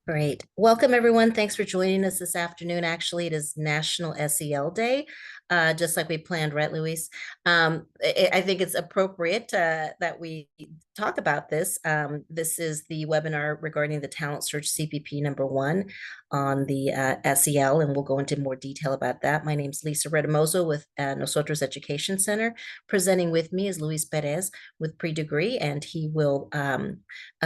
Great. Welcome, everyone. Thanks for joining us this afternoon. Actually, it is National SEL Day, just like we planned, right, Luis? I think it's appropriate that we talk about this. This is the webinar regarding the Talent Search CPP #1 on the SEL, and we'll go into more detail about that. My name is Lisa Redamoso with Nosotros Education Center. Presenting with me is Luis Perez with pre-degree, and he will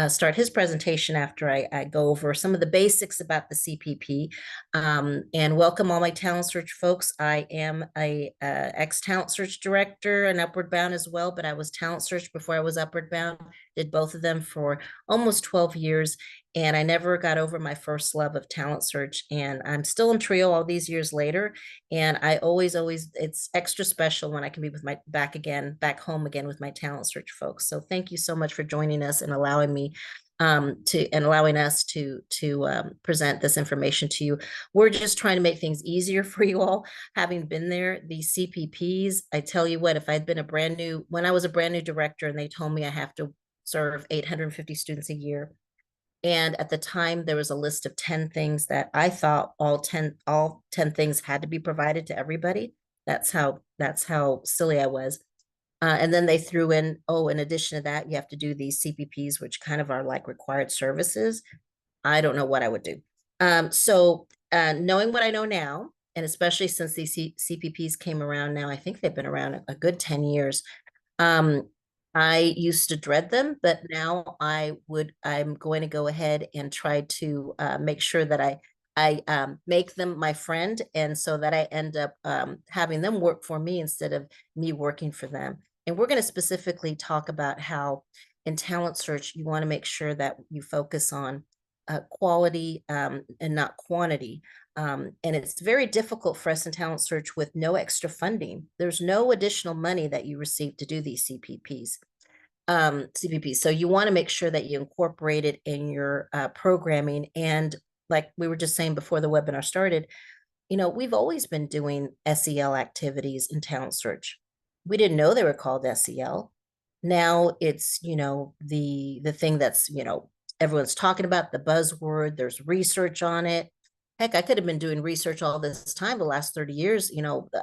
start his presentation after I go over some of the basics about the CPP. And welcome all my talent search folks. I am a ex-talent search director and Upward Bound as well, but I was talent search before I was Upward Bound, did both of them for almost 12 years. And I never got over my first love of talent search. And I'm still in Trio all these years later. And I always, it's extra special when I can be with my back home again with my talent search folks. So thank you so much for joining us and allowing me allowing us to present this information to you. We're just trying to make things easier for you all. Having been there, the CPPs, I tell you what, if I'd been when I was a brand new director and they told me I have to serve 850 students a year, and at the time, there was a list of 10 things that I thought all 10 things had to be provided to everybody. That's how silly I was. And then they threw in, oh, in addition to that, you have to do these CPPs, which kind of are like required services. I don't know what I would do. Knowing what I know now, and especially since these CPPs came around now, I think they've been around a good 10 years. I used to dread them, but now I'm going to go ahead and try to make sure that I make them my friend, and so that I end up having them work for me instead of me working for them. And we're going to specifically talk about how in talent search, you want to make sure that you focus on quality and not quantity. And it's very difficult for us in talent search with no extra funding. There's no additional money that you receive to do these CPPs. So you want to make sure that you incorporate it in your programming. And like we were just saying before the webinar started, we've always been doing SEL activities in talent search. We didn't know they were called SEL. Now it's, the thing that's, everyone's talking about, the buzzword, there's research on it. Heck, I could have been doing research all this time, the last 30 years,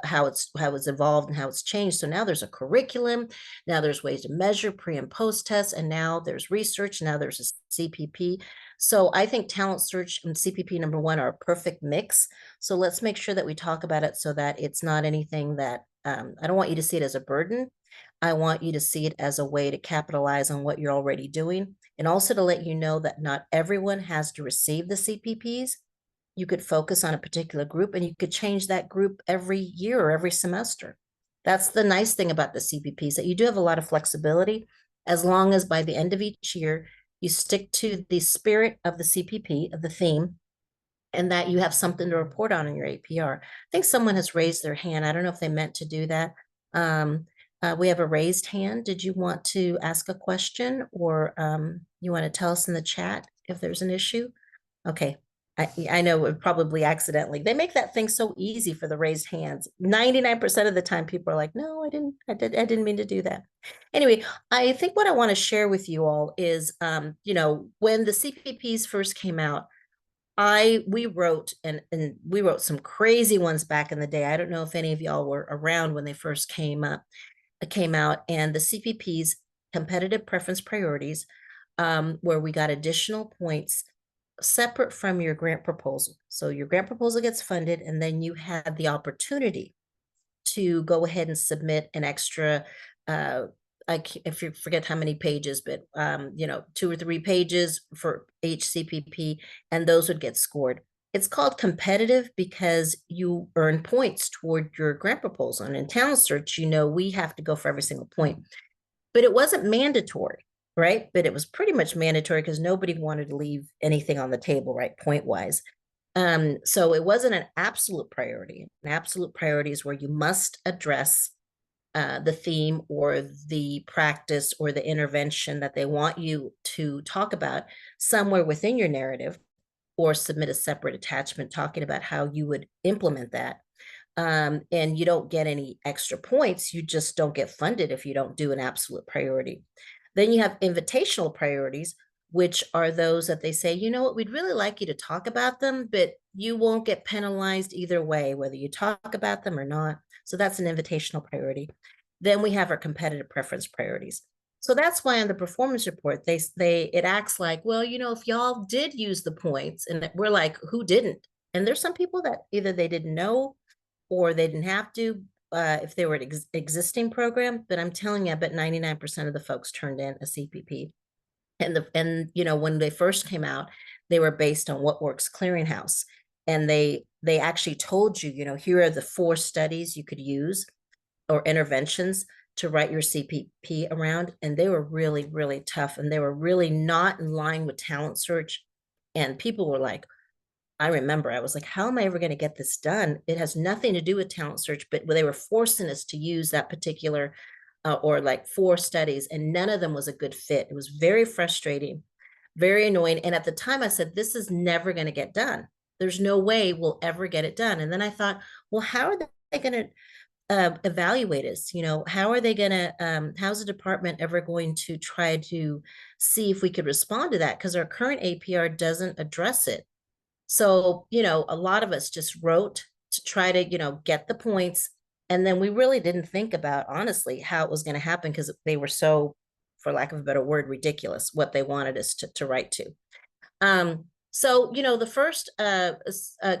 how it's evolved and how it's changed. So now there's a curriculum, now there's ways to measure pre and post tests, and now there's research, now there's a CPP. So I think talent search and CPP #1 are a perfect mix. So let's make sure that we talk about it so that it's not anything that I don't want you to see it as a burden. I want you to see it as a way to capitalize on what you're already doing, and also to let you know that not everyone has to receive the CPPs. You could focus on a particular group, and you could change that group every year or every semester. That's the nice thing about the CPPs, that you do have a lot of flexibility, as long as by the end of each year, you stick to the spirit of the CPP, of the theme, and that you have something to report on in your APR. I think someone has raised their hand. I don't know if they meant to do that. We have a raised hand. Did you want to ask a question, or you want to tell us in the chat if there's an issue? Okay. I know it probably accidentally. They make that thing so easy for the raised hands. 99% of the time, people are like, "No, I didn't mean to do that." Anyway, I think what I want to share with you all is, when the CPPs first came out, we wrote we wrote some crazy ones back in the day. I don't know if any of y'all were around when they first came out, and the CPPs, competitive preference priorities, where we got additional points separate from your grant proposal. So your grant proposal gets funded, and then you have the opportunity to go ahead and submit an extra, if you forget how many pages, but 2 or 3 pages for each CPP, and those would get scored. It's called competitive because you earn points toward your grant proposal. And in talent search, we have to go for every single point. But it wasn't mandatory, right? But it was pretty much mandatory because nobody wanted to leave anything on the table, right, point wise. So it wasn't an absolute priority. An absolute priority is where you must address the theme or the practice or the intervention that they want you to talk about somewhere within your narrative, or submit a separate attachment talking about how you would implement that. And you don't get any extra points. You just don't get funded if you don't do an absolute priority. Then you have invitational priorities, which are those that they say, you know what, we'd really like you to talk about them, but you won't get penalized either way, whether you talk about them or not. So that's an invitational priority. Then we have our competitive preference priorities. So that's why on the performance report, it acts like, well, you know, if y'all did use the points, and we're like, who didn't? And there's some people that either they didn't know or they didn't have to, if they were an existing program. But I'm telling you, I bet 99% of the folks turned in a CPP. And you know, when they first came out, they were based on What Works Clearinghouse, and they actually told you, you know, here are the 4 studies you could use or interventions to write your CPP around. And they were really, really tough, and they were really not in line with talent search. And people were like, I remember I was like, how am I ever going to get this done? It has nothing to do with talent search, but they were forcing us to use that particular or like 4 studies, and none of them was a good fit. It was very frustrating, very annoying. And at the time I said, this is never going to get done. There's no way we'll ever get it done. And then I thought, well, how are they going to evaluate us? You know, how are they going to, how's the department ever going to try to see if we could respond to that? Because our current APR doesn't address it. So, you know, a lot of us just wrote to try to, you know, get the points. And then we really didn't think about, honestly, how it was going to happen, because they were so, for lack of a better word, ridiculous what they wanted us to write to. So, you know, the first a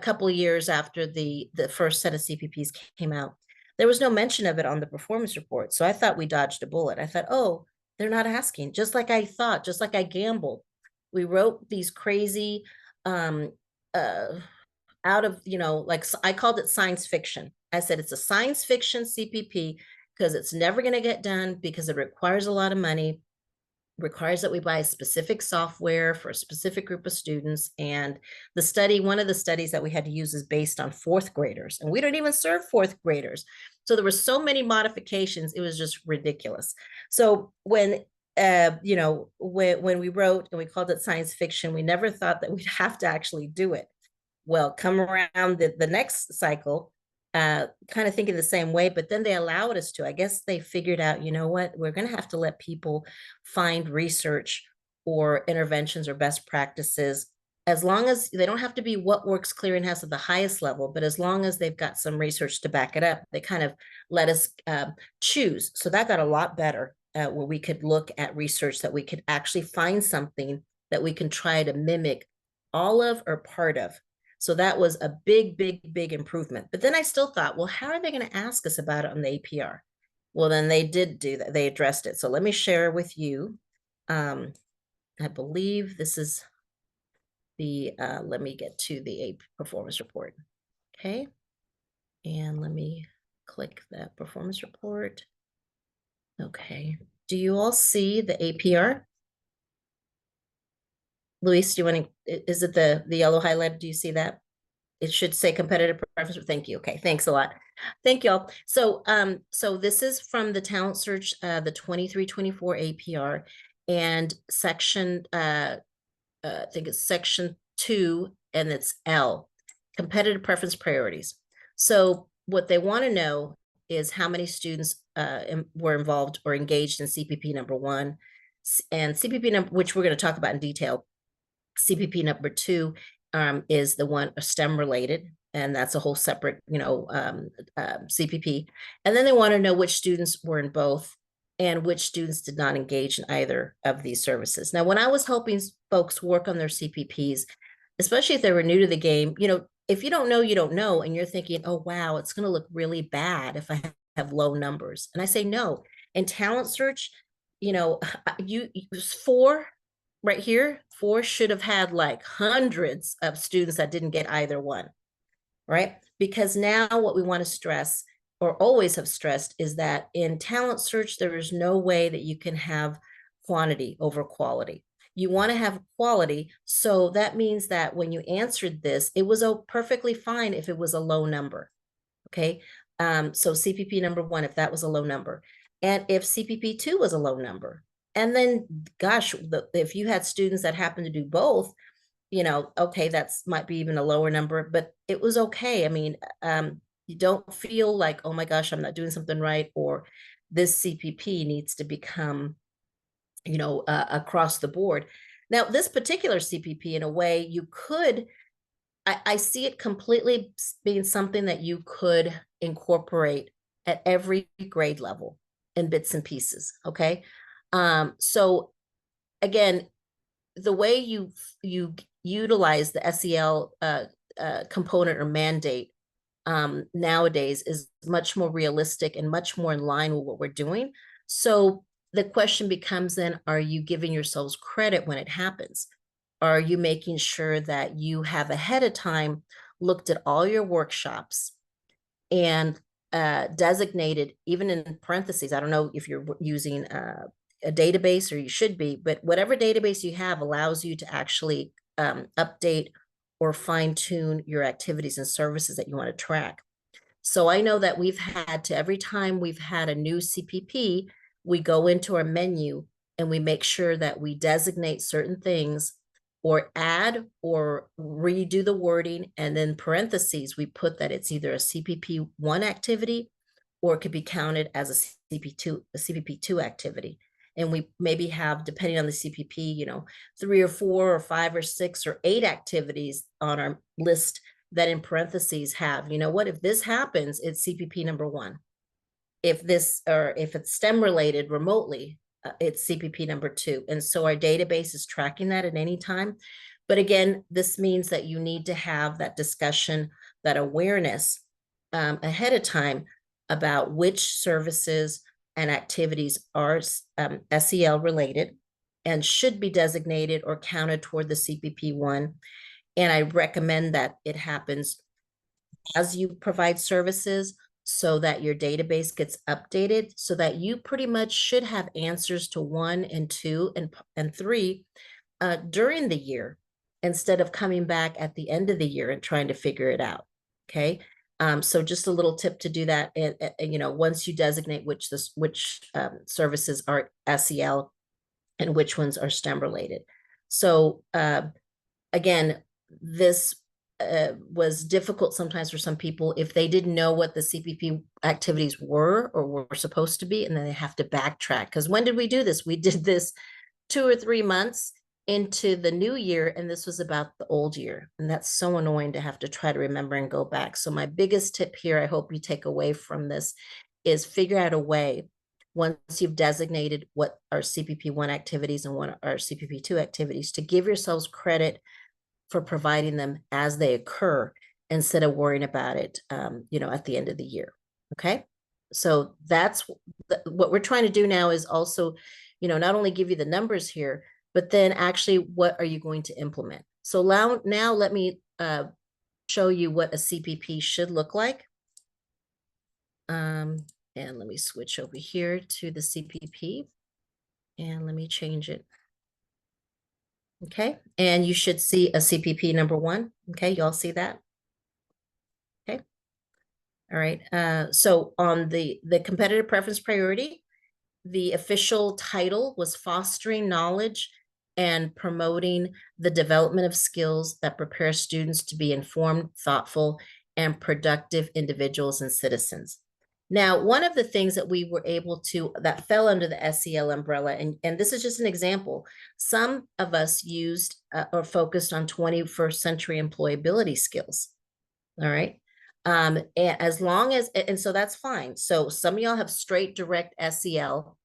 couple of years after the first set of CPPs came out, there was no mention of it on the performance report. So I thought we dodged a bullet. I thought, oh, they're not asking, just like I thought, just like I gambled. We wrote these crazy um, uh, out of, you know, like I called it science fiction. I said it's a science fiction CPP because it's never going to get done, because it requires a lot of money, requires that we buy a specific software for a specific group of students. And the study, one of the studies that we had to use is based on 4th graders, and we don't even serve 4th graders. So there were so many modifications, it was just ridiculous. So when you know, when we wrote and we called it science fiction, we never thought that we'd have to actually do it. Well, come around the next cycle, kind of thinking the same way, but then they allowed us to. I guess they figured out, you know what, we're going to have to let people find research or interventions or best practices, as long as they don't have to be What Works Clearinghouse at the highest level, but as long as they've got some research to back it up, they kind of let us choose. So that got a lot better, where we could look at research that we could actually find something that we can try to mimic all of or part of. So that was a big, big, big improvement. But then I still thought, well, how are they going to ask us about it on the APR? Well, then they did do that. They addressed it. So let me share with you. I believe this is the, let me get to the performance report. Okay. And let me click that performance report. Okay. Do you all see the APR? Luis, do you want to, is it the yellow highlight? Do you see that? It should say competitive preference. Thank you. Okay, thanks a lot. Thank y'all. So this is from the talent search, the 23-24 APR, and section I think it's section 2, and it's L, competitive preference priorities. So what they want to know is how many students were involved or engaged in CPP number 1, and CPP number, which we're going to talk about in detail. CPP number 2 is the one STEM related, and that's a whole separate, you know, CPP. And then they want to know which students were in both and which students did not engage in either of these services. Now, when I was helping folks work on their CPPs, especially if they were new to the game, you know, if you don't know, you don't know, and you're thinking, oh, wow, it's going to look really bad if I have low numbers. And I say, no, in talent search, you know, you 4 right here, 4 should have had like hundreds of students that didn't get either one, right? Because now what we want to stress, or always have stressed, is that in talent search, there is no way that you can have quantity over quality. You want to have quality. So that means that when you answered this, it was perfectly fine if it was a low number. Okay. So CPP number 1, if that was a low number, and if CPP 2 was a low number, and then, gosh, if you had students that happen to do both, you know, okay, that's might be even a lower number, but it was okay. I mean, you don't feel like, oh my gosh, I'm not doing something right, or this CPP needs to become, you know, across the board. Now, this particular CPP, in a way, you could, I see it completely being something that you could incorporate at every grade level in bits and pieces. Okay. So again, the way you utilize the SEL component or mandate nowadays is much more realistic and much more in line with what we're doing. So the question becomes then, are you giving yourselves credit when it happens? Are you making sure that you have ahead of time looked at all your workshops and designated, even in parentheses? I don't know if you're using a database, or you should be, but whatever database you have allows you to actually update or fine tune your activities and services that you want to track. So I know that we've had to, every time we've had a new CPP, we go into our menu and we make sure that we designate certain things or add or redo the wording. And then parentheses, we put that it's either a CPP 1 activity or it could be counted as a CPP2 activity. And we maybe have, depending on the CPP, 3 or 4 or 5 or 6 or 8 activities on our list that in parentheses have, what, if this happens, it's CPP number 1. If this, or if it's STEM related remotely, it's CPP number 2. And so our database is tracking that at any time. But again, this means that you need to have that discussion, that awareness ahead of time about which services and activities are SEL related and should be designated or counted toward the CPP 1. And I recommend that it happens as you provide services so that your database gets updated, so that you pretty much should have answers to 1 and 2 and 3 during the year, instead of coming back at the end of the year and trying to figure it out. Okay. So just a little tip to do that. And once you designate which services are SEL and which ones are STEM related. So again, this was difficult sometimes for some people if they didn't know what the CPP activities were or were supposed to be, and then they have to backtrack. Because when did we do this? We did this 2 or 3 months into the new year, and this was about the old year. And that's so annoying to have to try to remember and go back. So my biggest tip here, I hope you take away from this, is figure out a way, once you've designated what are CPP 1 activities and what are CPP 2 activities, to give yourselves credit for providing them as they occur instead of worrying about it, at the end of the year. Okay. So that's what we're trying to do now, is also, not only give you the numbers here, but then actually what are you going to implement? So now let me show you what a CPP should look like. And let me switch over here to the CPP and let me change it. Okay, and you should see a CPP number 1. Okay, you all see that? Okay. All right. So on the competitive preference priority, the official title was Fostering Knowledge and Promoting the Development of Skills that Prepare Students to be Informed, Thoughtful, and Productive Individuals and Citizens. Now, one of the things that we were able to, that fell under the SEL umbrella, and this is just an example, some of us used or focused on 21st century employability skills. All right. And as long as, and so that's fine. So some of y'all have straight direct SEL.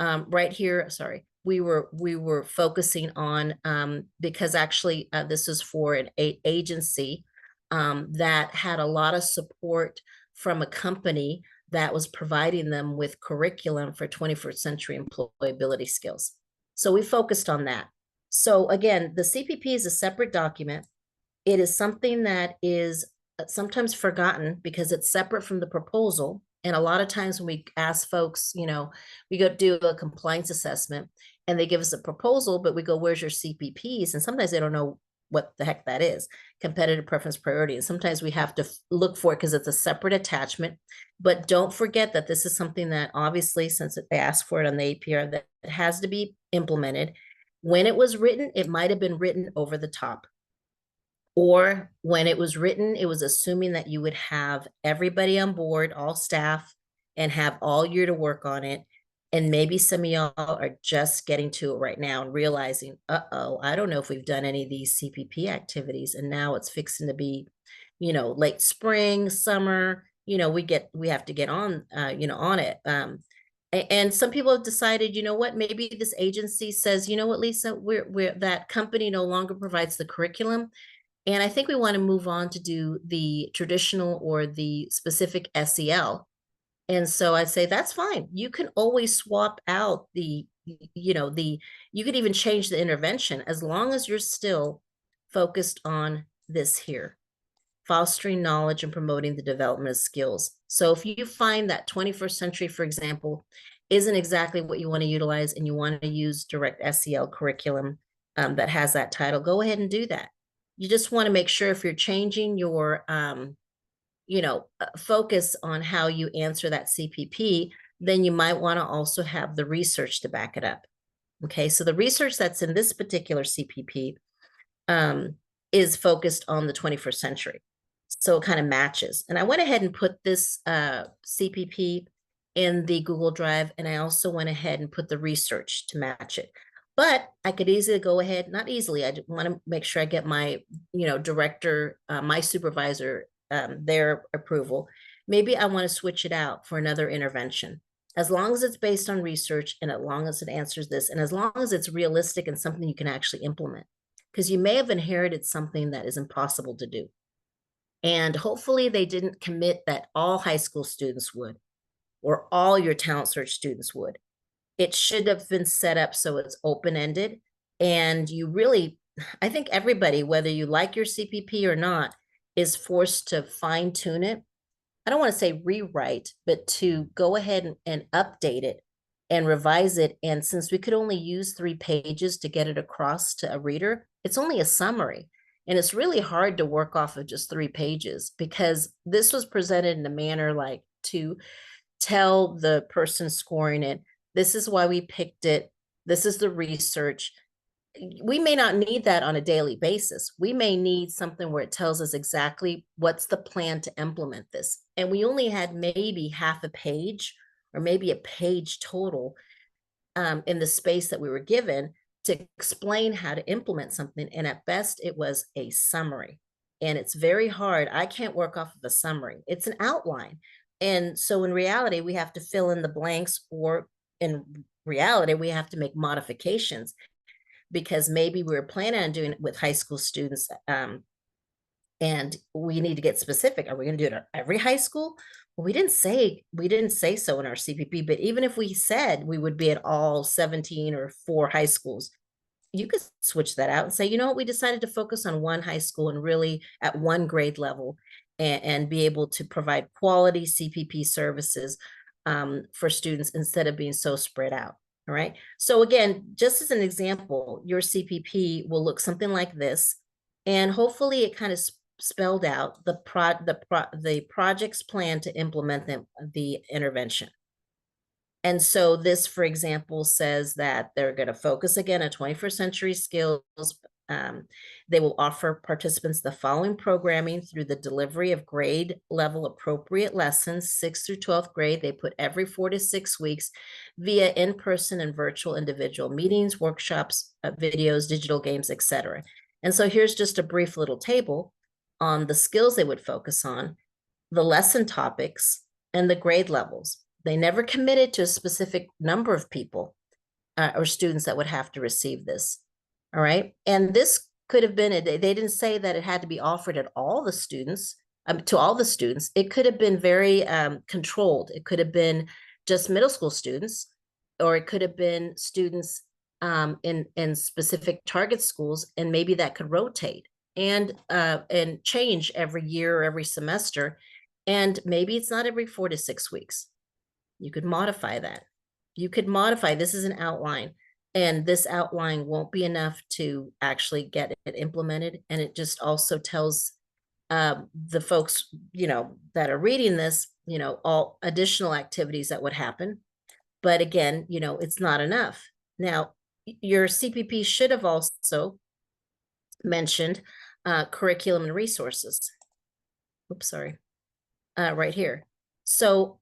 Right here, sorry, we were focusing on, because actually this is for an agency that had a lot of support from a company that was providing them with curriculum for 21st century employability skills. So we focused on that. So again, the CPP is a separate document. It is something that is sometimes forgotten because it's separate from the proposal. And a lot of times when we ask folks, we go do a compliance assessment and they give us a proposal, but we go, where's your CPPs? And sometimes they don't know what the heck that is, competitive preference priority. And sometimes we have to look for it because it's a separate attachment. But don't forget that this is something that obviously, since they asked for it on the APR, that it has to be implemented. When it was written, it might have been written over the top. Or when it was written, it was assuming that you would have everybody on board, all staff, and have all year to work on it. And maybe some of y'all are just getting to it right now and realizing, uh-oh, I don't know if we've done any of these CPP activities. And now it's fixing to be, late spring, summer, we have to get on, on it. And some people have decided, you know what, maybe this agency says, you know what, Lisa, we're that company no longer provides the curriculum. And I think we want to move on to do the traditional or the specific SEL. And so I'd say that's fine. You can always swap out you could even change the intervention as long as you're still focused on this here, fostering knowledge and promoting the development of skills. So if you find that 21st century, for example, isn't exactly what you want to utilize and you want to use direct SEL curriculum that has that title, go ahead and do that. You just want to make sure if you're changing your focus on how you answer that CPP, then you might want to also have the research to back it up. Okay, so the research that's in this particular CPP um, is focused on the 21st century. So it kind of matches. And I went ahead and put this CPP in the Google Drive, and I also went ahead and put the research to match it. But I could easily go ahead, not easily, I want to make sure I get my, director, my supervisor, their approval. Maybe I want to switch it out for another intervention. As long as it's based on research and as long as it answers this, and as long as it's realistic and something you can actually implement, because you may have inherited something that is impossible to do. And hopefully they didn't commit that all high school students would, or all your talent search students would. It should have been set up so it's open-ended. And you really, I think everybody, whether you like your CPP or not, is forced to fine tune it. I don't want to say rewrite, but to go ahead and update it and revise it. And since we could only use 3 pages to get it across to a reader, it's only a summary. And it's really hard to work off of just 3 pages because this was presented in a manner like to tell the person scoring it, this is why we picked it. This is the research. We may not need that on a daily basis. We may need something where it tells us exactly what's the plan to implement this. And we only had maybe half a page or maybe a page total in the space that we were given to explain how to implement something. And at best, it was a summary. And it's very hard. I can't work off of a summary. It's an outline. And so in reality, we have to fill in the blanks, or in reality, we have to make modifications because maybe we were planning on doing it with high school students. And we need to get specific. Are we going to do it at every high school? Well, we didn't say so in our CPP, but even if we said we would be at all 17 or 4 high schools, you could switch that out and say, you know what, we decided to focus on one high school and really at one grade level and be able to provide quality CPP services for students instead of being so spread out. All right. So again, just as an example, your CPP will look something like this, and hopefully it kind of spelled out the project's plan to implement the intervention. And so this, for example, says that they're going to focus again on 21st century skills. They will offer participants the following programming through the delivery of grade level appropriate lessons, 6th through 12th grade. They put every 4 to 6 weeks via in-person and virtual individual meetings, workshops, videos, digital games, etc. And so here's just a brief little table on the skills they would focus on, the lesson topics, and the grade levels. They never committed to a specific number of people or students that would have to receive this. All right. And this could have been, they didn't say that it had to be offered at all the students, to all the students. It could have been very controlled. It could have been just middle school students, or it could have been students in specific target schools, and maybe that could rotate and change every year or every semester. And maybe it's not every 4 to 6 weeks. You could modify that. You could modify, this is an outline, and this outline won't be enough to actually get it implemented. And it just also tells the folks, that are reading this, all additional activities that would happen. But again, it's not enough. Now, your CPP should have also mentioned curriculum and resources. Oops, sorry. Right here. So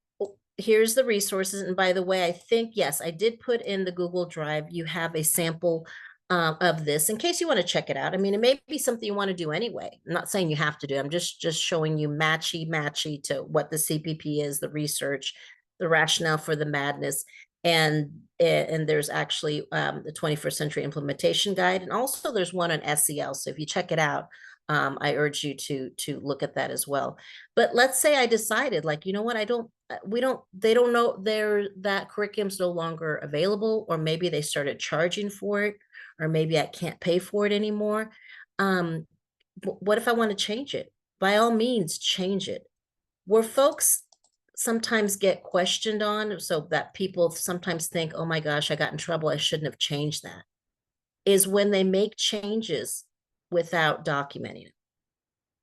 here's the resources. And by the way, I think, yes, I did put in the Google Drive. You have a sample of this in case you want to check it out. I mean, it may be something you want to do anyway. I'm not saying you have to do. I'm just showing you matchy to what the CPP is, the research, the rationale for the madness. And there's actually the 21st century implementation guide, and also there's one on SEL. So if you check it out, I urge you to look at that as well. But let's say I decided, like, you know what, I don't, we don't, they don't know that curriculum's no longer available, or maybe they started charging for it, or maybe I can't pay for it anymore. Um, what if I want to change it? By all means, change it. Where folks sometimes get questioned on, so that people sometimes think, oh my gosh, I got in trouble, I shouldn't have changed that, is when they make changes without documenting it.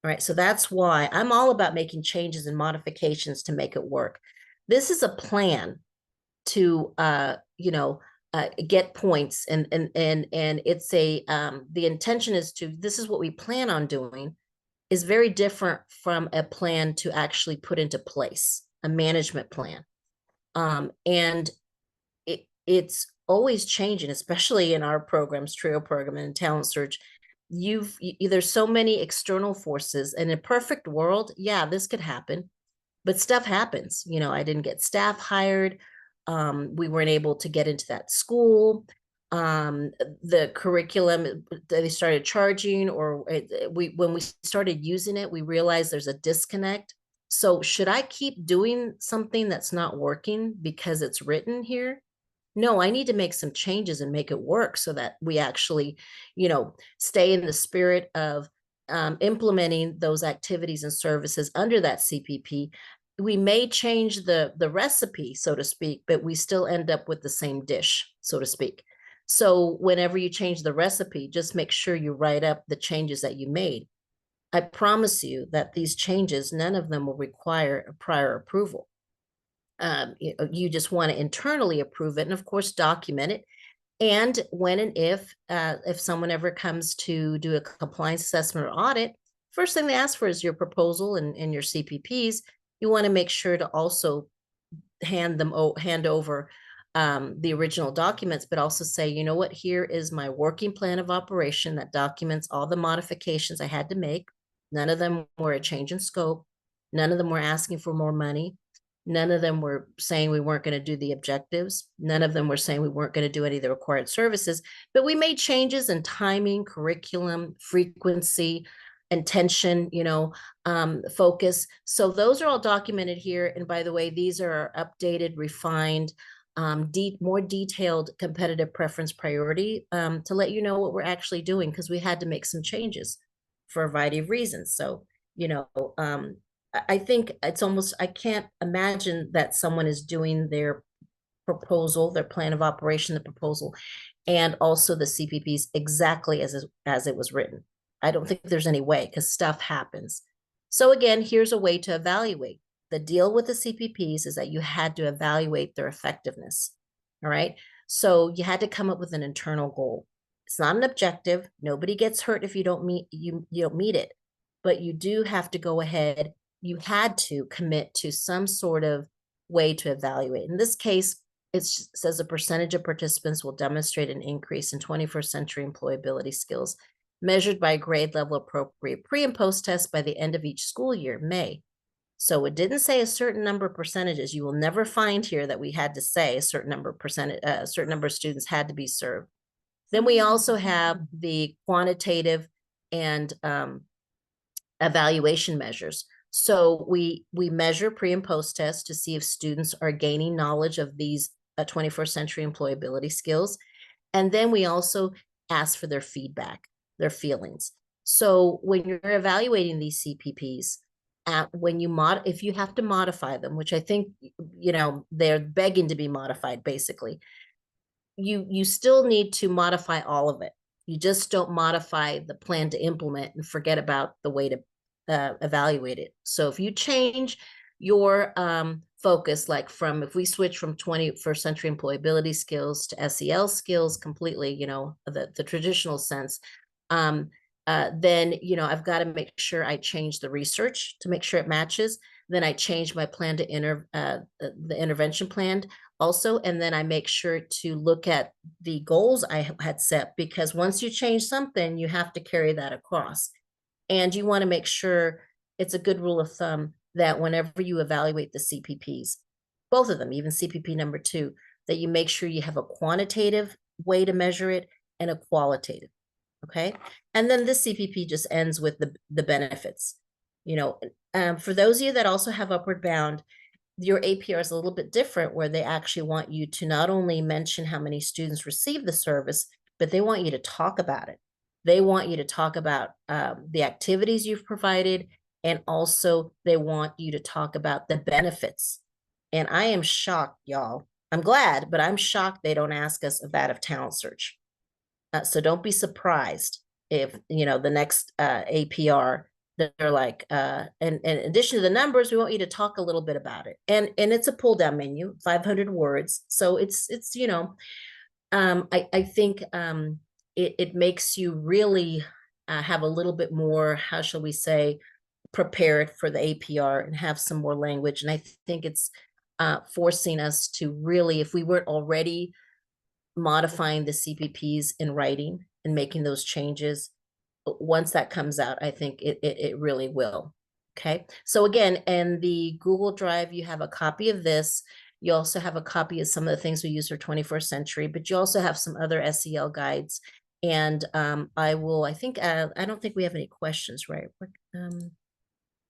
All right, so that's why I'm all about making changes and modifications to make it work. This is a plan to get points, and it's a the intention is to, this is what we plan on doing, is very different from a plan to actually put into place, a management plan. And it's always changing, especially in our programs, trio program and talent search. There's so many external forces, and in a perfect world, yeah, this could happen, but stuff happens. I didn't get staff hired. We weren't able to get into that school. The curriculum, they started charging, or when we started using it, we realized there's a disconnect. So should I keep doing something that's not working because it's written here? No, I need to make some changes and make it work so that we actually, stay in the spirit of implementing those activities and services under that CPP. We may change the recipe, so to speak, but we still end up with the same dish, so to speak. So whenever you change the recipe, just make sure you write up the changes that you made. I promise you that these changes, none of them will require a prior approval. You just want to internally approve it, and of course document it. And when and if someone ever comes to do a compliance assessment or audit, first thing they ask for is your proposal and your CPPs. You want to make sure to also hand over the original documents, but also say, you know what, here is my working plan of operation that documents all the modifications I had to make. None of them were a change in scope. None of them were asking for more money. None of them were saying we weren't going to do the objectives. None of them were saying we weren't going to do any of the required services, but we made changes in timing, curriculum, frequency, intention, focus. So those are all documented here. And by the way, these are updated, refined, more detailed competitive preference priority to let you know what we're actually doing, because we had to make some changes for a variety of reasons. So, I think it's almost, I can't imagine that someone is doing their proposal, their plan of operation, the proposal, and also the CPPs exactly as it was written. I don't think there's any way, because stuff happens. So again, here's a way to evaluate. The deal with the CPPs is that you had to evaluate their effectiveness. All right. So you had to come up with an internal goal. It's not an objective. Nobody gets hurt if you don't meet it. But you do have to go ahead. You had to commit to some sort of way to evaluate. In this case, it says a percentage of participants will demonstrate an increase in 21st century employability skills measured by grade level appropriate pre and post tests by the end of each school year, May. So it didn't say a certain number of percentages. You will never find here that we had to say a certain number of students had to be served. Then we also have the quantitative and evaluation measures. So we measure pre and post tests to see if students are gaining knowledge of these 21st century employability skills. And then we also ask for their feedback, their feelings. So when you're evaluating these CPPs, if you have to modify them, which I think, they're begging to be modified, basically, you still need to modify all of it. You just don't modify the plan to implement and forget about the way to evaluate it. So if you change your focus, like if we switch from 21st century employability skills to SEL skills completely, the traditional sense, then, I've got to make sure I change the research to make sure it matches. Then I change my plan to the intervention plan also. And then I make sure to look at the goals I had set, because once you change something, you have to carry that across. And you want to make sure, it's a good rule of thumb, that whenever you evaluate the CPPs, both of them, even CPP number 2, that you make sure you have a quantitative way to measure it and a qualitative. Okay. And then this CPP just ends with the benefits. For those of you that also have upward bound, your APR is a little bit different, where they actually want you to not only mention how many students receive the service, but they want you to talk about it. They want you to talk about the activities you've provided, and also they want you to talk about the benefits. And I am shocked, y'all. I'm glad, but I'm shocked they don't ask us about of talent search. So don't be surprised if, the next APR, they're like, and in addition to the numbers, we want you to talk a little bit about it. And it's a pull down menu, 500 words. So it's I think it makes you really have a little bit more, how shall we say, prepared for the APR, and have some more language. And I think it's forcing us to really, if we weren't already modifying the CPPs in writing and making those changes, once that comes out, I think it really will. Okay. So again, in the Google Drive, you have a copy of this. You also have a copy of some of the things we use for 21st century, but you also have some other SEL guides. And I don't think we have any questions, right?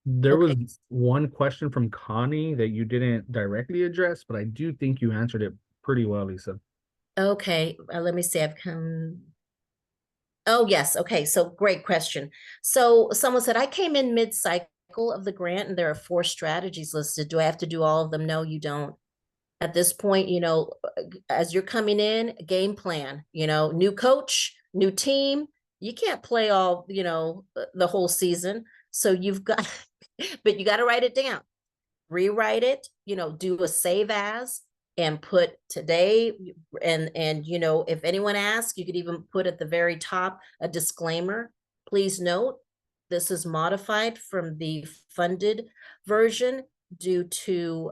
There was Okay. one question from Connie that you didn't directly address, but I do think you answered it pretty well, Lisa. Okay. Let me see. I've come. Oh, yes. Okay. So great question. So someone said, I came in mid-cycle of the grant and there are 4 strategies listed. Do I have to do all of them? No, you don't. At this point, as you're coming in, game plan, new coach, new team. You can't play all, the whole season. So you've got, but you got to write it down, rewrite it, do a save as, and put today. And if anyone asks, you could even put at the very top a disclaimer. Please note, this is modified from the funded version due to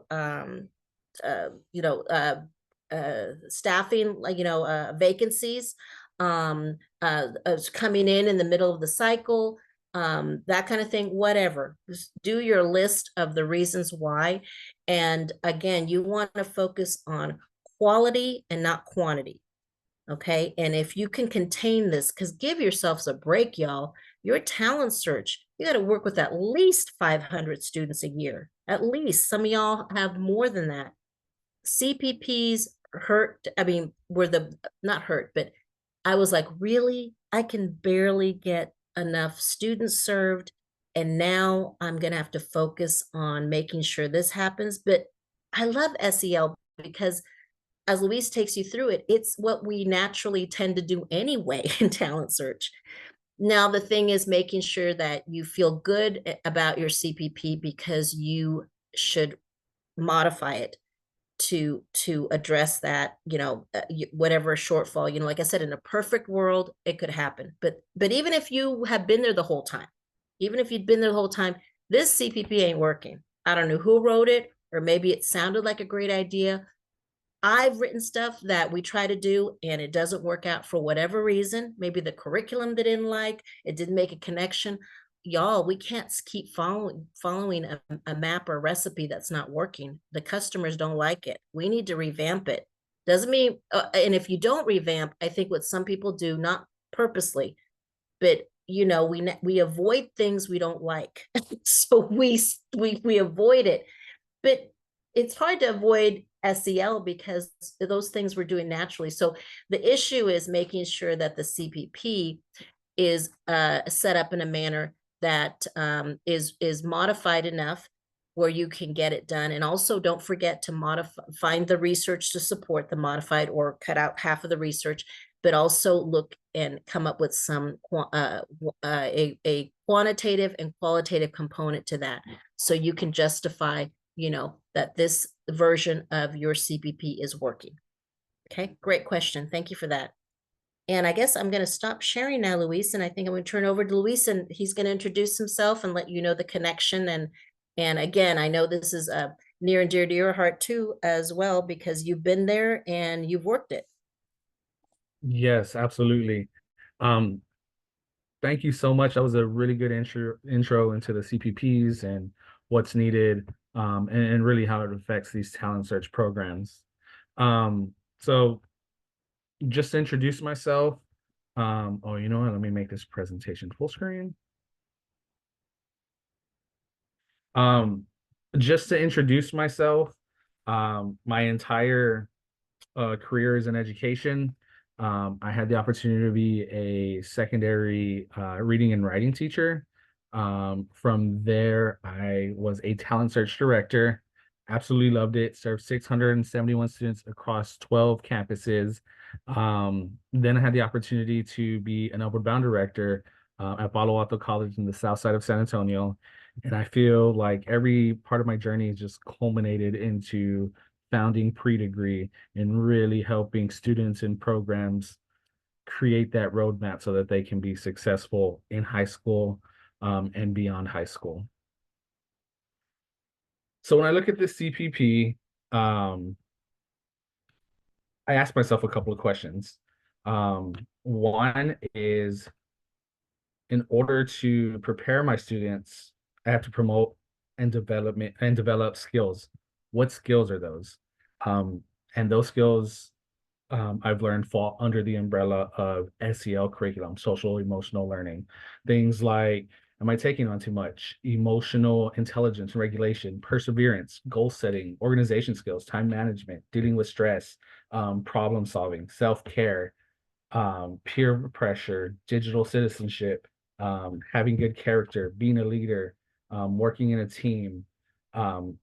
staffing, like, vacancies, coming in the middle of the cycle, that kind of thing. Whatever, just do your list of the reasons why. And again, you want to focus on quality and not quantity. Okay. And if you can contain this, because give yourselves a break, y'all. Your talent search, you got to work with at least 500 students a year. At least. Some of y'all have more than that. CPPs hurt. I mean, were the not hurt, but I was like, really? I can barely get enough students served. And now I'm going to have to focus on making sure this happens. But I love SEL because, as Luis takes you through it, it's what we naturally tend to do anyway in talent search. Now, the thing is making sure that you feel good about your CPP, because you should modify it to address that, whatever shortfall. Like I said, in a perfect world it could happen, but even if you have been there the whole time, even if you'd been there the whole time, this CPP ain't working. I don't know who wrote it, or maybe it sounded like a great idea. I've written stuff that we try to do and it doesn't work out for whatever reason. Maybe the curriculum they didn't like, it didn't make a connection. Y'all, we can't keep following a map or a recipe that's not working. The customers don't like it. We need to revamp it. Doesn't mean, and if you don't revamp, I think what some people do, not purposely, but we avoid things we don't like. So we avoid it. But it's hard to avoid SEL because those things we're doing naturally. So the issue is making sure that the CPP is set up in a manner that is modified enough where you can get it done. And also don't forget to find the research to support the modified, or cut out half of the research, but also look and come up with some a quantitative and qualitative component to that, so you can justify that this version of your CPP is working. Okay, great question. Thank you for that. And I guess I'm going to stop sharing now, Luis, and I think I'm going to turn over to Luis, and he's going to introduce himself and let you know the connection and And again, I know this is near and dear to your heart too, as well, because you've been there and you've worked it. Yes, absolutely. Um, Thank you so much. That was a really good intro into the CPPs and what's needed, and really how it affects these talent search programs. So just to introduce myself, oh, you know what? Let me make this presentation full screen. Um, just to introduce myself, my entire career is in education. I had the opportunity to be a secondary reading and writing teacher. From there, I was a talent search director. Absolutely loved it. Served 671 students across 12 campuses. Then I had the opportunity to be an upward bound director at Palo Alto College in the south side of San Antonio. And I feel like every part of my journey is just culminated into founding pre-degree and really helping students and programs create that roadmap so that they can be successful in high school, and beyond high school. So when I look at this CPP, um, I ask myself a couple of questions. One is, in order to prepare my students, I have to promote and develop skills. What skills are those? Um, and those skills, I've learned fall under the umbrella of SEL curriculum, social emotional learning. Things like, am I taking on too much? Emotional intelligence and regulation, perseverance, goal setting, organization skills, time management, dealing with stress, problem solving, self-care, peer pressure, digital citizenship, having good character, being a leader, working in a team. Um,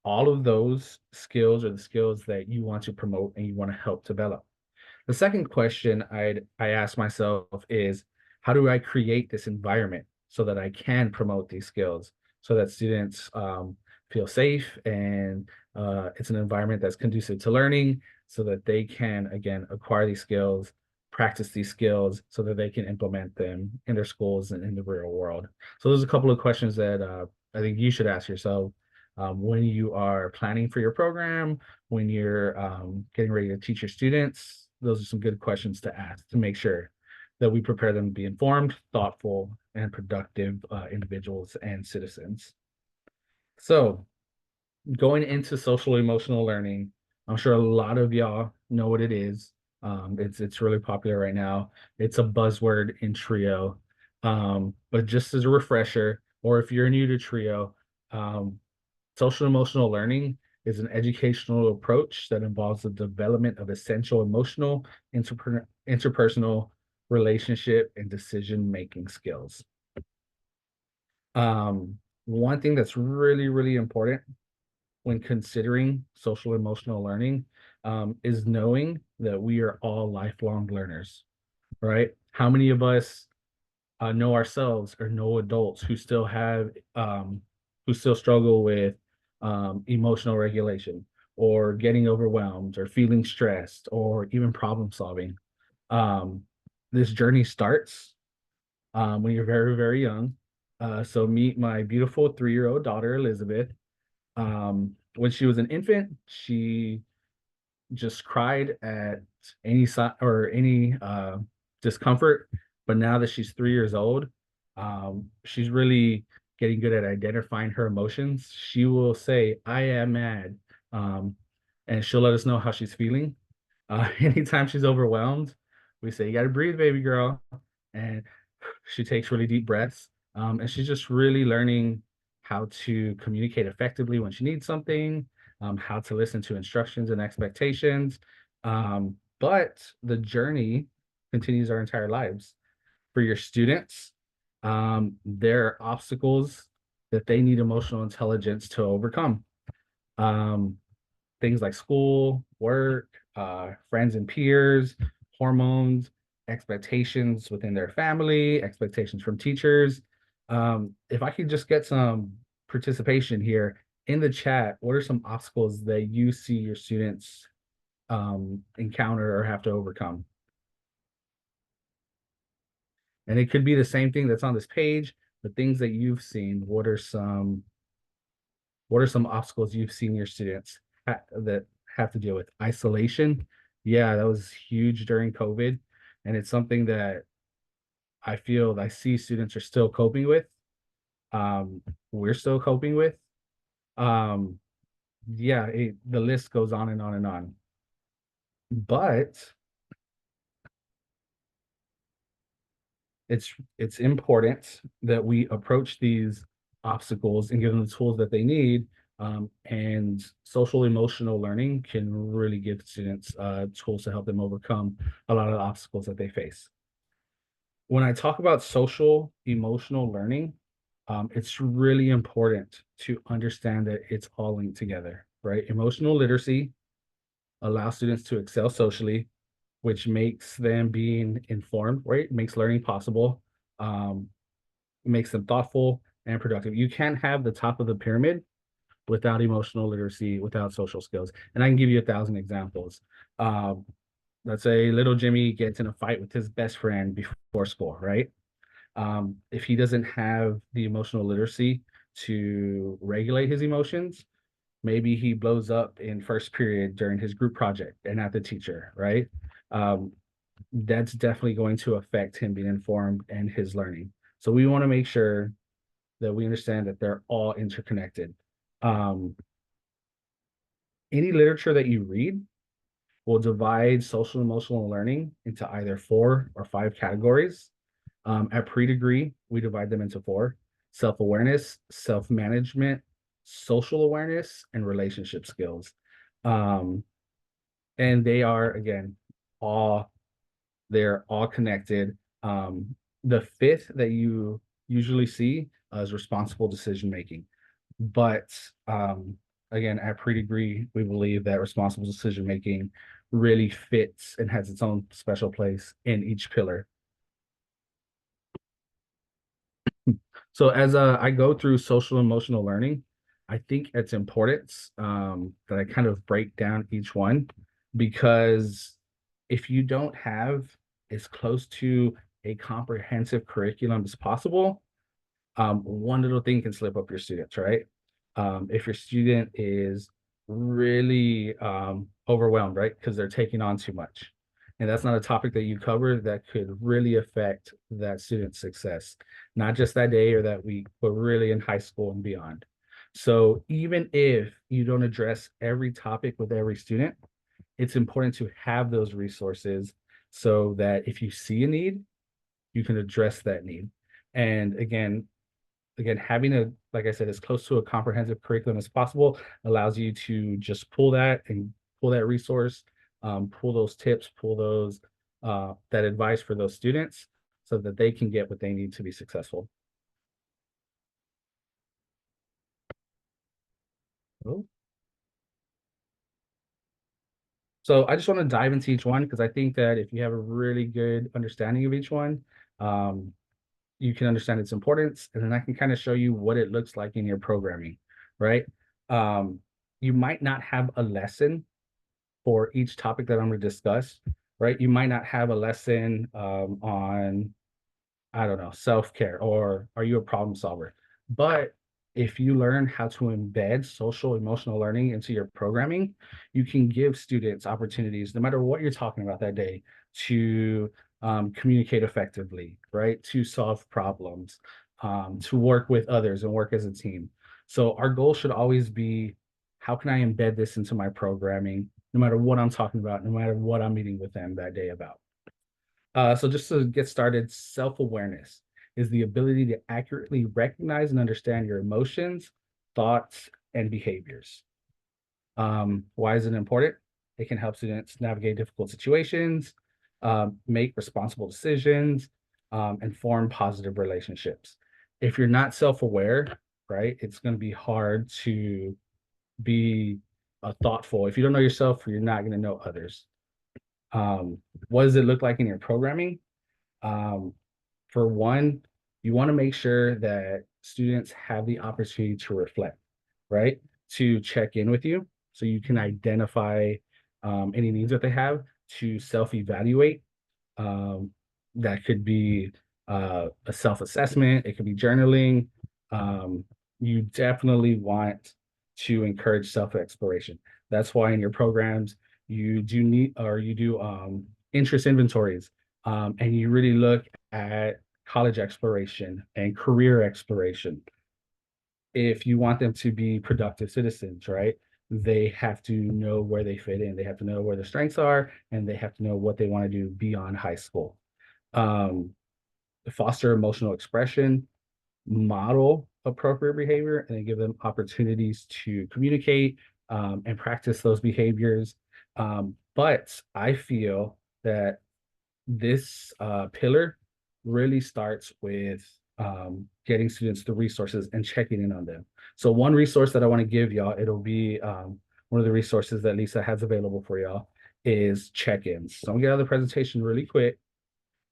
all of those skills are the skills that you want to promote and you want to help develop. The second question I ask myself is, how do I create this environment so that I can promote these skills so that students feel safe, and it's an environment that's conducive to learning so that they can again acquire these skills, practice these skills so that they can implement them in their schools and in the real world. So there's a couple of questions that I think you should ask yourself when you are planning for your program, when you're getting ready to teach your students. Those are some good questions to ask to make sure that we prepare them to be informed, thoughtful, and productive individuals and citizens. So, going into social emotional learning, I'm sure a lot of y'all know what it is. It's really popular right now. It's a buzzword in Trio. But just as a refresher, or if you're new to Trio, um, social emotional learning is an educational approach that involves the development of essential emotional, interpersonal, relationship, and decision-making skills. One thing that's really, really important when considering social emotional learning, is knowing that we are all lifelong learners, right? How many of us know ourselves or know adults who still struggle with emotional regulation, or getting overwhelmed, or feeling stressed, or even problem solving. Um, this journey starts when you're very, very young. So meet my beautiful 3-year-old daughter, Elizabeth. When she was an infant, she just cried at any or any discomfort. But now that she's 3 years old, she's really getting good at identifying her emotions. She will say, "I am mad," um, and she'll let us know how she's feeling. Anytime she's overwhelmed, we say, "You got to breathe, baby girl," and she takes really deep breaths. And she's just really learning how to communicate effectively when she needs something, how to listen to instructions and expectations. But the journey continues our entire lives. For your students, there are obstacles that they need emotional intelligence to overcome. Um, Things like school, work, friends and peers, hormones, expectations within their family, expectations from teachers. If I could just get some participation here in the chat, what are some obstacles that you see your students encounter or have to overcome? And it could be the same thing that's on this page, but things that you've seen. What are some What are some obstacles you've seen your students that have to deal with? Isolation. Yeah, that was huge during COVID. And it's something that I feel I see students are still coping with. Um, we're still coping with. Um, yeah, the list goes on and on and on. But it's important that we approach these obstacles and give them the tools that they need. And social emotional learning can really give students tools to help them overcome a lot of the obstacles that they face. When I talk about social emotional learning, it's really important to understand that it's all linked together, right? Emotional literacy allows students to excel socially, which makes them being informed, right? Makes learning possible, um, makes them thoughtful and productive. You can't have the top of the pyramid without emotional literacy, without social skills. And I can give you 1,000 examples. Um, let's say little Jimmy gets in a fight with his best friend before school, right? If he doesn't have the emotional literacy to regulate his emotions, maybe he blows up in first period during his group project and at the teacher, right? Um, that's definitely going to affect him being informed and his learning. So we want to make sure that we understand that they're all interconnected. Um, any literature that you read will divide social emotional learning into either 4 or 5 categories. At pre-degree, we divide them into 4: self-awareness, self-management, social awareness, and relationship skills. Um, and they are, again, all they're all connected. The fifth that you usually see is responsible decision making. But again, at pre-degree, we believe that responsible decision making really fits and has its own special place in each pillar. So as I go through social emotional learning, I think it's important that I kind of break down each one, because if you don't have as close to a comprehensive curriculum as possible, one little thing can slip up your students, right? If your student is really overwhelmed, right, because they're taking on too much, and that's not a topic that you cover, that could really affect that student's success, not just that day or that week, but really in high school and beyond. So even if you don't address every topic with every student, it's important to have those resources so that if you see a need, you can address that need. And again, having a, like I said, as close to a comprehensive curriculum as possible allows you to just pull that and pull that resource, pull those tips, pull those that advice for those students so that they can get what they need to be successful. Oh. So I just want to dive into each one because I think that if you have a really good understanding of each one, um, you can understand its importance, and then I can kind of show you what it looks like in your programming, right? Um, you might not have a lesson for each topic that I'm going to discuss, right? You might not have a lesson on, I don't know, self-care or are you a problem solver? But if you learn how to embed social emotional learning into your programming, you can give students opportunities, no matter what you're talking about that day, to communicate effectively, right? To solve problems, to work with others and work as a team. So our goal should always be, how can I embed this into my programming, no matter what I'm talking about, no matter what I'm meeting with them that day about. So just to get started, self-awareness is the ability to accurately recognize and understand your emotions, thoughts, and behaviors. Why is it important? It can help students navigate difficult situations, make responsible decisions, and form positive relationships. If you're not self-aware, right, it's going to be hard to be thoughtful. If you don't know yourself, you're not going to know others. What does it look like in your programming? Um, for one, you want to make sure that students have the opportunity to reflect, right? To check in with you so you can identify any needs that they have, to self-evaluate. Um, that could be a self-assessment, it could be journaling. You definitely want to encourage self-exploration. That's why in your programs you do need or you do interest inventories, and you really look at college exploration and career exploration. If you want them to be productive citizens, right? They have to know where they fit in. They have to know where their strengths are, and they have to know what they want to do beyond high school. Um, Foster emotional expression, model appropriate behavior, and then give them opportunities to communicate and practice those behaviors. But I feel that this pillar really starts with getting students the resources and checking in on them. So one resource that I want to give y'all, it'll be one of the resources that Lisa has available for y'all is check-ins. So I'm gonna get out of the presentation really quick.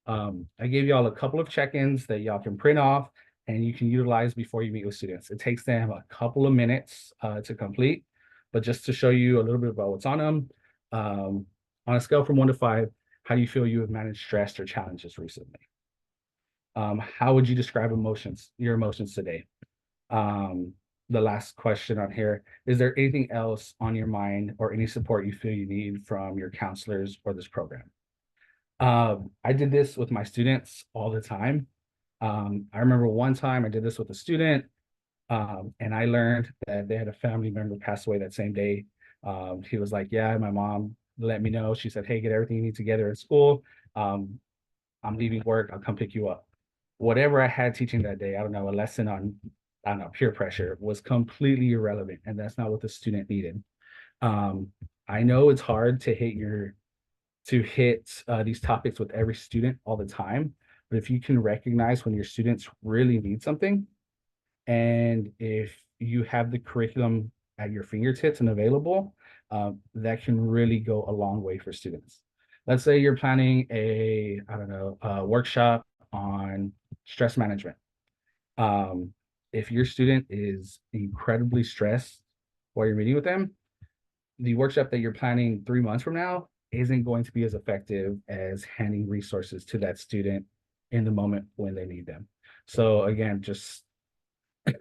I gave y'all a couple of check-ins that y'all can print off and you can utilize before you meet with students. It takes them a couple of minutes to complete, but just to show you a little bit about what's on them, on a scale from 1 to 5, how do you feel you have managed stress or challenges recently? How would you describe your emotions today? The last question on here, is there anything else on your mind or any support you feel you need from your counselors or this program? I did this with my students all the time. I remember one time I did this with a student, and I learned that they had a family member pass away that same day. He was like, yeah, my mom let me know. She said, hey, get everything you need together at school. Um, I'm leaving work. I'll come pick you up. Whatever I had teaching that day, I don't know, a lesson on, I don't know, peer pressure was completely irrelevant. And that's not what the student needed. Um, I know it's hard to hit these topics with every student all the time. But if you can recognize when your students really need something, and if you have the curriculum at your fingertips and available, that can really go a long way for students. Let's say you're planning I don't know, a workshop on stress management. Um, if your student is incredibly stressed while you're meeting with them, the workshop that you're planning 3 months from now isn't going to be as effective as handing resources to that student in the moment when they need them. So again, just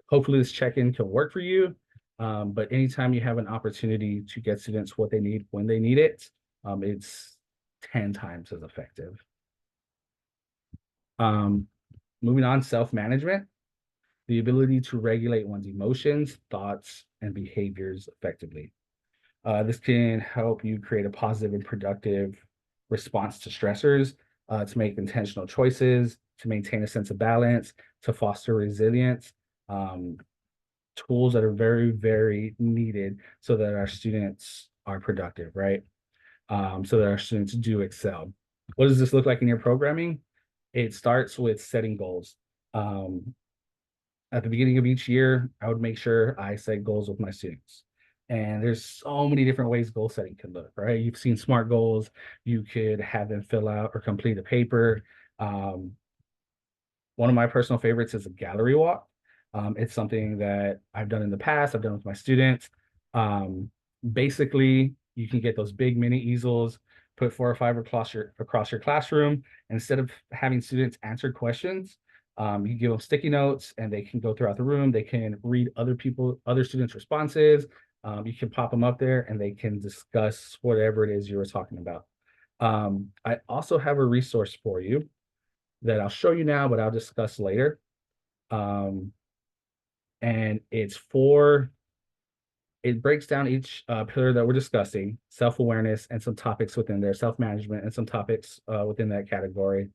hopefully this check-in can work for you. But anytime you have an opportunity to get students what they need when they need it, it's 10 times as effective. Um, Moving on, self-management, the ability to regulate one's emotions, thoughts, and behaviors effectively. This can help you create a positive and productive response to stressors, to make intentional choices, to maintain a sense of balance, to foster resilience, um, tools that are very, very needed so that our students are productive, right? So that our students do excel. What does this look like in your programming? It starts with setting goals. Um, at the beginning of each year, I would make sure I set goals with my students. And there's so many different ways goal setting can look, right? You've seen SMART goals. You could have them fill out or complete a paper. Um, One of my personal favorites is a gallery walk. It's something that I've done in the past. I've done with my students. Basically, you can get those big mini easels, put 4 or 5 across your classroom. Instead of having students answer questions, you give them sticky notes and they can go throughout the room. They can read other students' responses. You can pop them up there and they can discuss whatever it is you were talking about. I also have a resource for you that I'll show you now, but I'll discuss later. Um, and it breaks down each pillar that we're discussing, self-awareness and some topics within there, self-management and some topics within that category.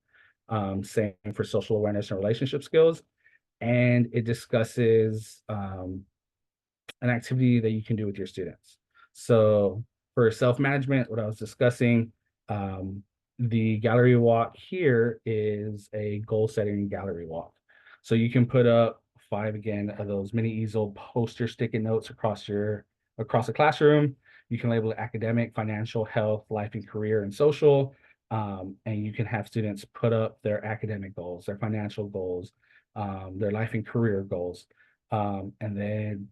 Same for social awareness and relationship skills. And it discusses an activity that you can do with your students. So for self-management, what I was discussing, the gallery walk here is a goal setting gallery walk. So you can put up 5 again of those mini easel poster sticky notes across the classroom. You can label it academic, financial, health, life and career, and social. And you can have students put up their academic goals, their financial goals, their life and career goals. And then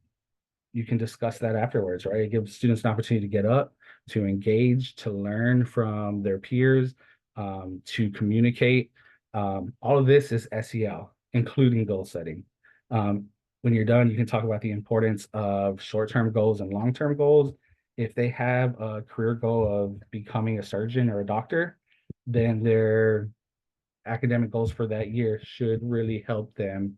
you can discuss that afterwards, right? It gives students an opportunity to get up, to engage, to learn from their peers, to communicate. All of this is SEL, including goal setting. Um, When you're done, you can talk about the importance of short-term goals and long-term goals. If they have a career goal of becoming a surgeon or a doctor, then their academic goals for that year should really help them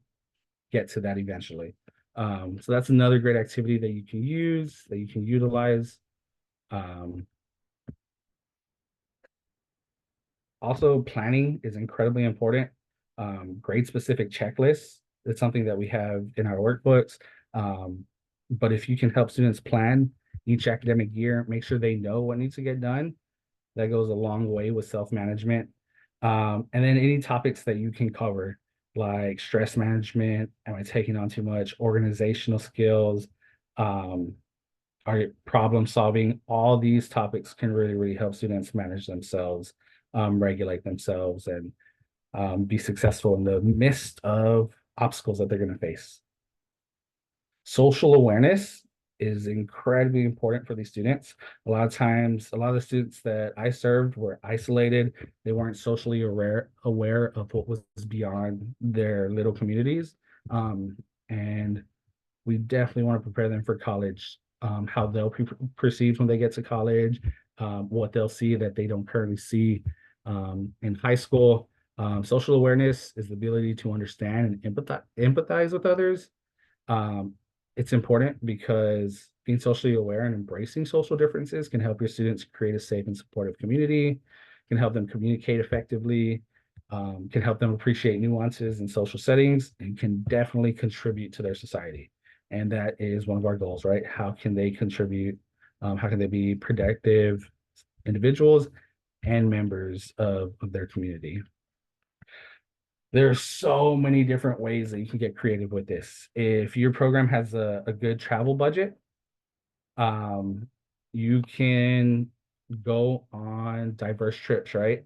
get to that eventually. So that's another great activity that you can use, that you can utilize. Um, Also, planning is incredibly important. Grade specific checklists. It's something that we have in our workbooks. But if you can help students plan each academic year, make sure they know what needs to get done, that goes a long way with self-management. And then any topics that you can cover, like stress management, am I taking on too much, organizational skills, um, are problem solving, all these topics can really, really help students manage themselves, regulate themselves, and be successful in the midst of obstacles that they're going to face. Social awareness is incredibly important for these students. A lot of times, a lot of the students that I served were isolated. They weren't socially aware of what was beyond their little communities. And we definitely want to prepare them for college, how they'll be perceived when they get to college, what they'll see that they don't currently see in high school. Social awareness is the ability to understand and empathize with others. um, it's important because being socially aware and embracing social differences can help your students create a safe and supportive community, can help them communicate effectively, can help them appreciate nuances in social settings, and can definitely contribute to their society. And that is one of our goals, right? How can they contribute? How can they be productive individuals and members of their community? There's so many different ways that you can get creative with this. If your program has a good travel budget, um, you can go on diverse trips, right?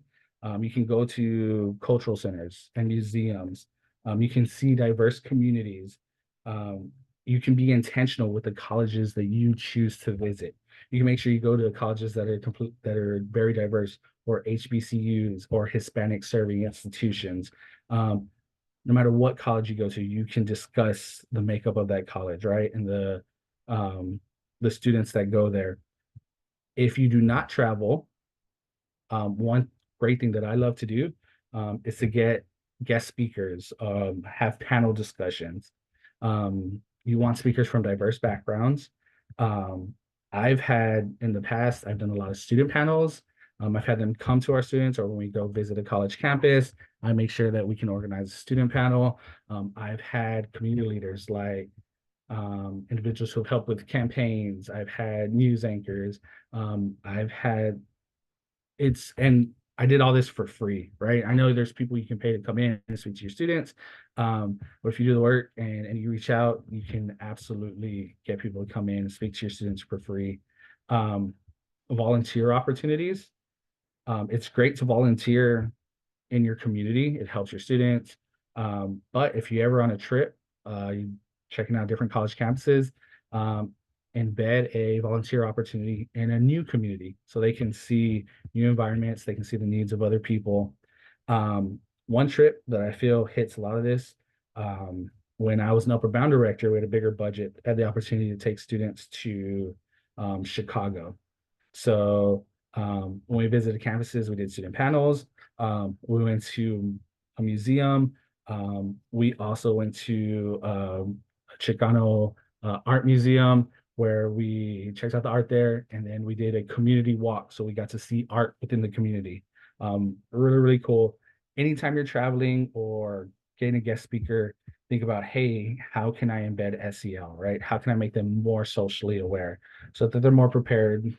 You can go to cultural centers and museums. You can see diverse communities. Um, you can be intentional with the colleges that you choose to visit. You can make sure you go to colleges that are very diverse, or HBCUs or Hispanic serving institutions. Um, no matter what college you go to, you can discuss the makeup of that college, right? And um, the students that go there. If you do not travel, one great thing that I love to do is to get guest speakers, have panel discussions. You want speakers from diverse backgrounds. Um, I've had in the past, I've done a lot of student panels. I've had them come to our students, or when we go visit a college campus, I make sure that we can organize a student panel. I've had community leaders like individuals who have helped with campaigns. I've had news anchors. I've had and I did all this for free, right? I know there's people you can pay to come in and speak to your students. But if you do the work and you reach out, you can absolutely get people to come in and speak to your students for free. Um, Volunteer opportunities. It's great to volunteer in your community. It helps your students. But if you're ever on a trip, you checking out different college campuses, um, embed a volunteer opportunity in a new community so they can see new environments, they can see the needs of other people. One trip that I feel hits a lot of this, when I was an upper bound director, we had a bigger budget, had the opportunity to take students to Chicago. So when we visited campuses, we did student panels. We went to a museum. We also went to a Chicano art museum where we checked out the art there, and then we did a community walk. So we got to see art within the community. Really, really cool. Anytime you're traveling or getting a guest speaker, think about, hey, how can I embed SEL, right? How can I make them more socially aware so that they're more prepared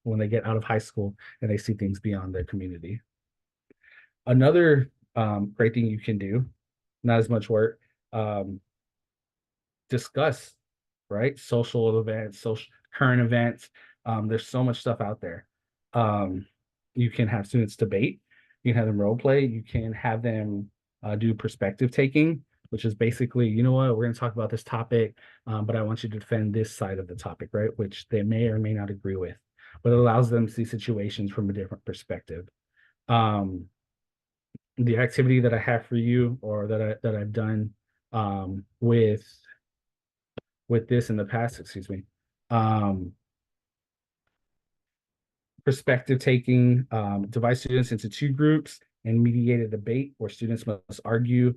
when they get out of high school and they see things beyond their community? Another great thing you can do, not as much work, um, discuss, right? Social events, social current events. There's so much stuff out there. Um, you can have students debate. You can have them role play. You can have them do perspective taking, which is basically, you know what, we're going to talk about this topic, but I want you to defend this side of the topic, right? Which they may or may not agree with, but it allows them to see situations from a different perspective. Um, the activity that I have for you, or that I've done with with this in the past, excuse me. Um, Perspective taking, divide students into two groups and mediate a debate where students must argue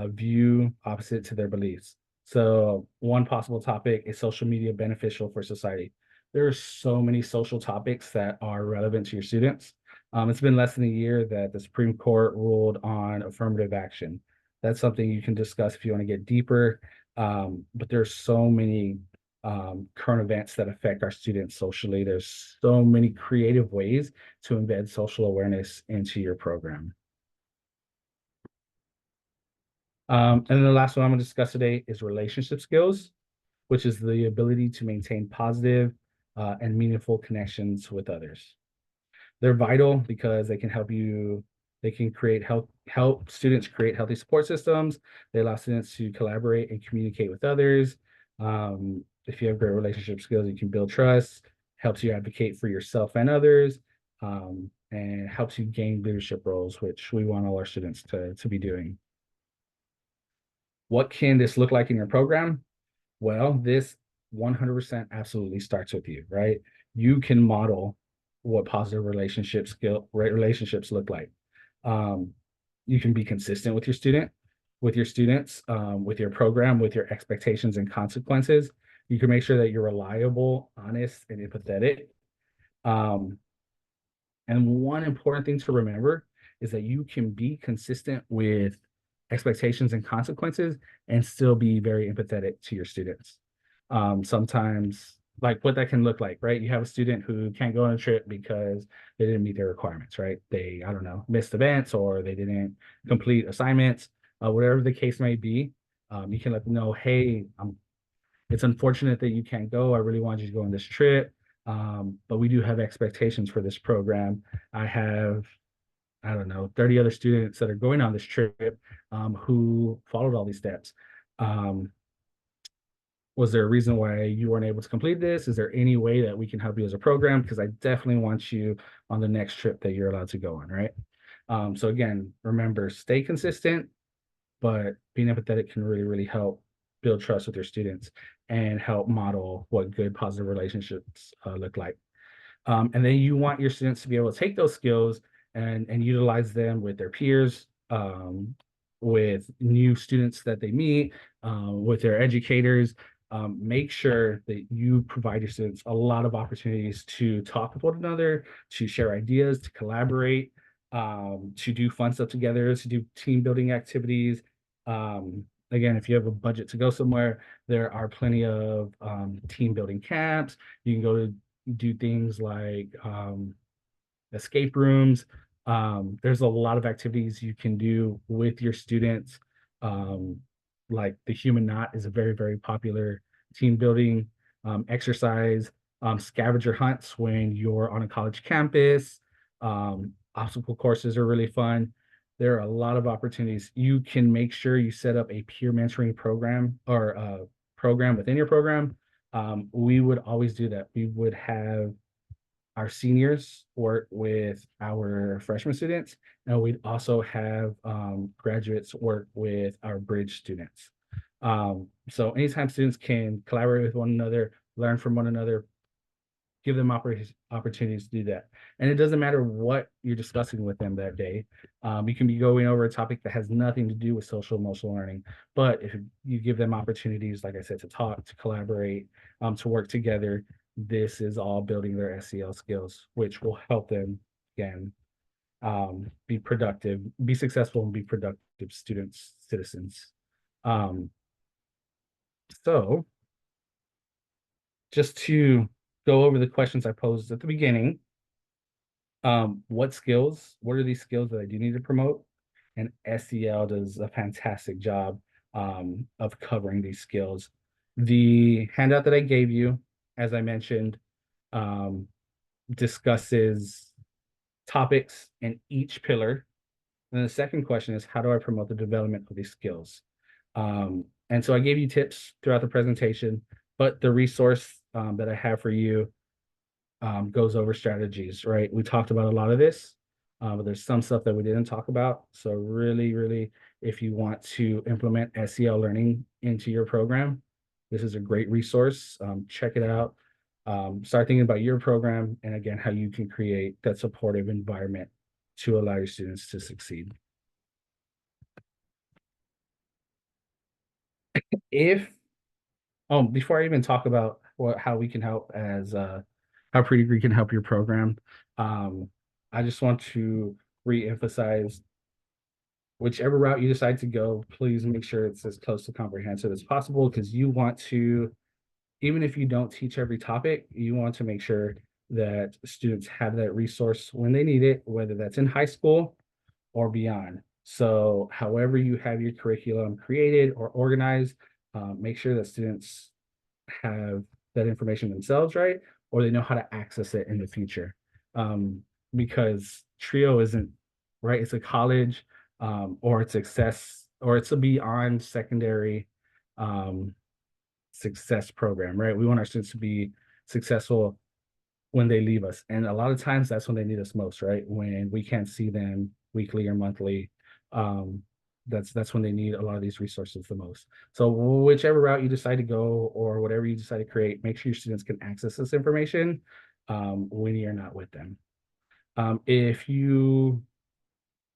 view opposite to their beliefs. So one possible topic is social media beneficial for society. There are so many social topics that are relevant to your students. It's been less than a year that the Supreme Court ruled on affirmative action. That's something you can discuss if you want to get deeper. But there's so many current events that affect our students socially. There's so many creative ways to embed social awareness into your program. And then the last one I'm going to discuss today is relationship skills, which is the ability to maintain positive and meaningful connections with others. They're vital because they can help students create healthy support systems. They allow students to collaborate and communicate with others. If you have great relationship skills, you can build trust, helps you advocate for yourself and others, and helps you gain leadership roles, which we want all our students to be doing. What can this look like in your program? Well, this 100% absolutely starts with you, right? You can model what positive relationships look like. Um, you can be consistent with with your students, with your program, with your expectations and consequences. You can make sure that you're reliable, honest, and empathetic. Um, and one important thing to remember is that you can be consistent with expectations and consequences and still be very empathetic to your students. Sometimes, like what that can look like, right? You have a student who can't go on a trip because they didn't meet their requirements, right? They, I don't know, missed events or they didn't complete assignments, whatever the case may be. You can let them know, hey, it's unfortunate that you can't go. I really want you to go on this trip. But we do have expectations for this program. I have, I don't know, 30 other students that are going on this trip who followed all these steps. Um, was there a reason why you weren't able to complete this? Is there any way that we can help you as a program? Because I definitely want you on the next trip that you're allowed to go on, right? So again, remember, stay consistent, but being empathetic can really, really help build trust with your students and help model what good positive relationships look like. And then you want your students to be able to take those skills and utilize them with their peers, with new students that they meet, with their educators. Make sure that you provide your students a lot of opportunities to talk with one another, to share ideas, to collaborate, to do fun stuff together, to do team building activities. Again, if you have a budget to go somewhere, there are plenty of team building camps. You can go to do things like escape rooms. There's a lot of activities you can do with your students. Um, like the human knot is a very, very popular team building exercise. Scavenger hunts when you're on a college campus. Obstacle courses are really fun. There are a lot of opportunities. You can make sure you set up a peer mentoring program or a program within your program. We would always do that. We would have our seniors work with our freshman students, and we'd also have graduates work with our bridge students. So anytime students can collaborate with one another, learn from one another, give them opportunities to do that. And it doesn't matter what you're discussing with them that day. You can be going over a topic that has nothing to do with social emotional learning, but if you give them opportunities, like I said, to talk, to collaborate, to work together, this is all building their SEL skills, which will help them again be productive, be successful, and be productive students, citizens. Um, so just to go over the questions I posed at the beginning, what are these skills that I do need to promote? And SEL does a fantastic job of covering these skills. The handout that I gave you, as I mentioned, um, discusses topics in each pillar. And the second question is, how do I promote the development of these skills? And so I gave you tips throughout the presentation, but the resource that I have for you goes over strategies, right? We talked about a lot of this, but there's some stuff that we didn't talk about. So really, really, if you want to implement SEL learning into your program, this is a great resource. Check it out. Start thinking about your program and again, how you can create that supportive environment to allow your students to succeed. If Before I even talk about how we can help as how pre-degree can help your program, um, I just want to re-emphasize whichever route you decide to go, please make sure it's as close to comprehensive as possible because you want to, even if you don't teach every topic, you want to make sure that students have that resource when they need it, whether that's in high school or beyond. So however you have your curriculum created or organized, make sure that students have that information themselves, right? Or they know how to access it in the future. Um, because Trio isn't right, it's a college or it's success or it's a beyond secondary um, success program, right? We want our students to be successful when they leave us. And a lot of times that's when they need us most, right? When we can't see them weekly or monthly. Um, that's when they need a lot of these resources the most. So whichever route you decide to go or whatever you decide to create, make sure your students can access this information when you're not with them. If you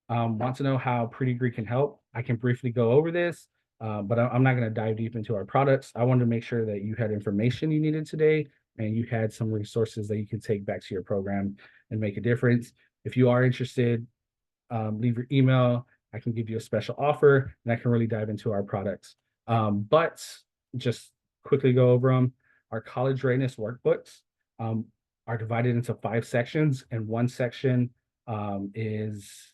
want to know how Pre-Degree can help, I can briefly go over this, but I'm not going to dive deep into our products. I wanted to make sure that you had information you needed today and you had some resources that you can take back to your program and make a difference. If you are interested, leave your email. I can give you a special offer and I can really dive into our products. But just quickly go over them. Our college readiness workbooks um, are divided into 5 sections, and one section is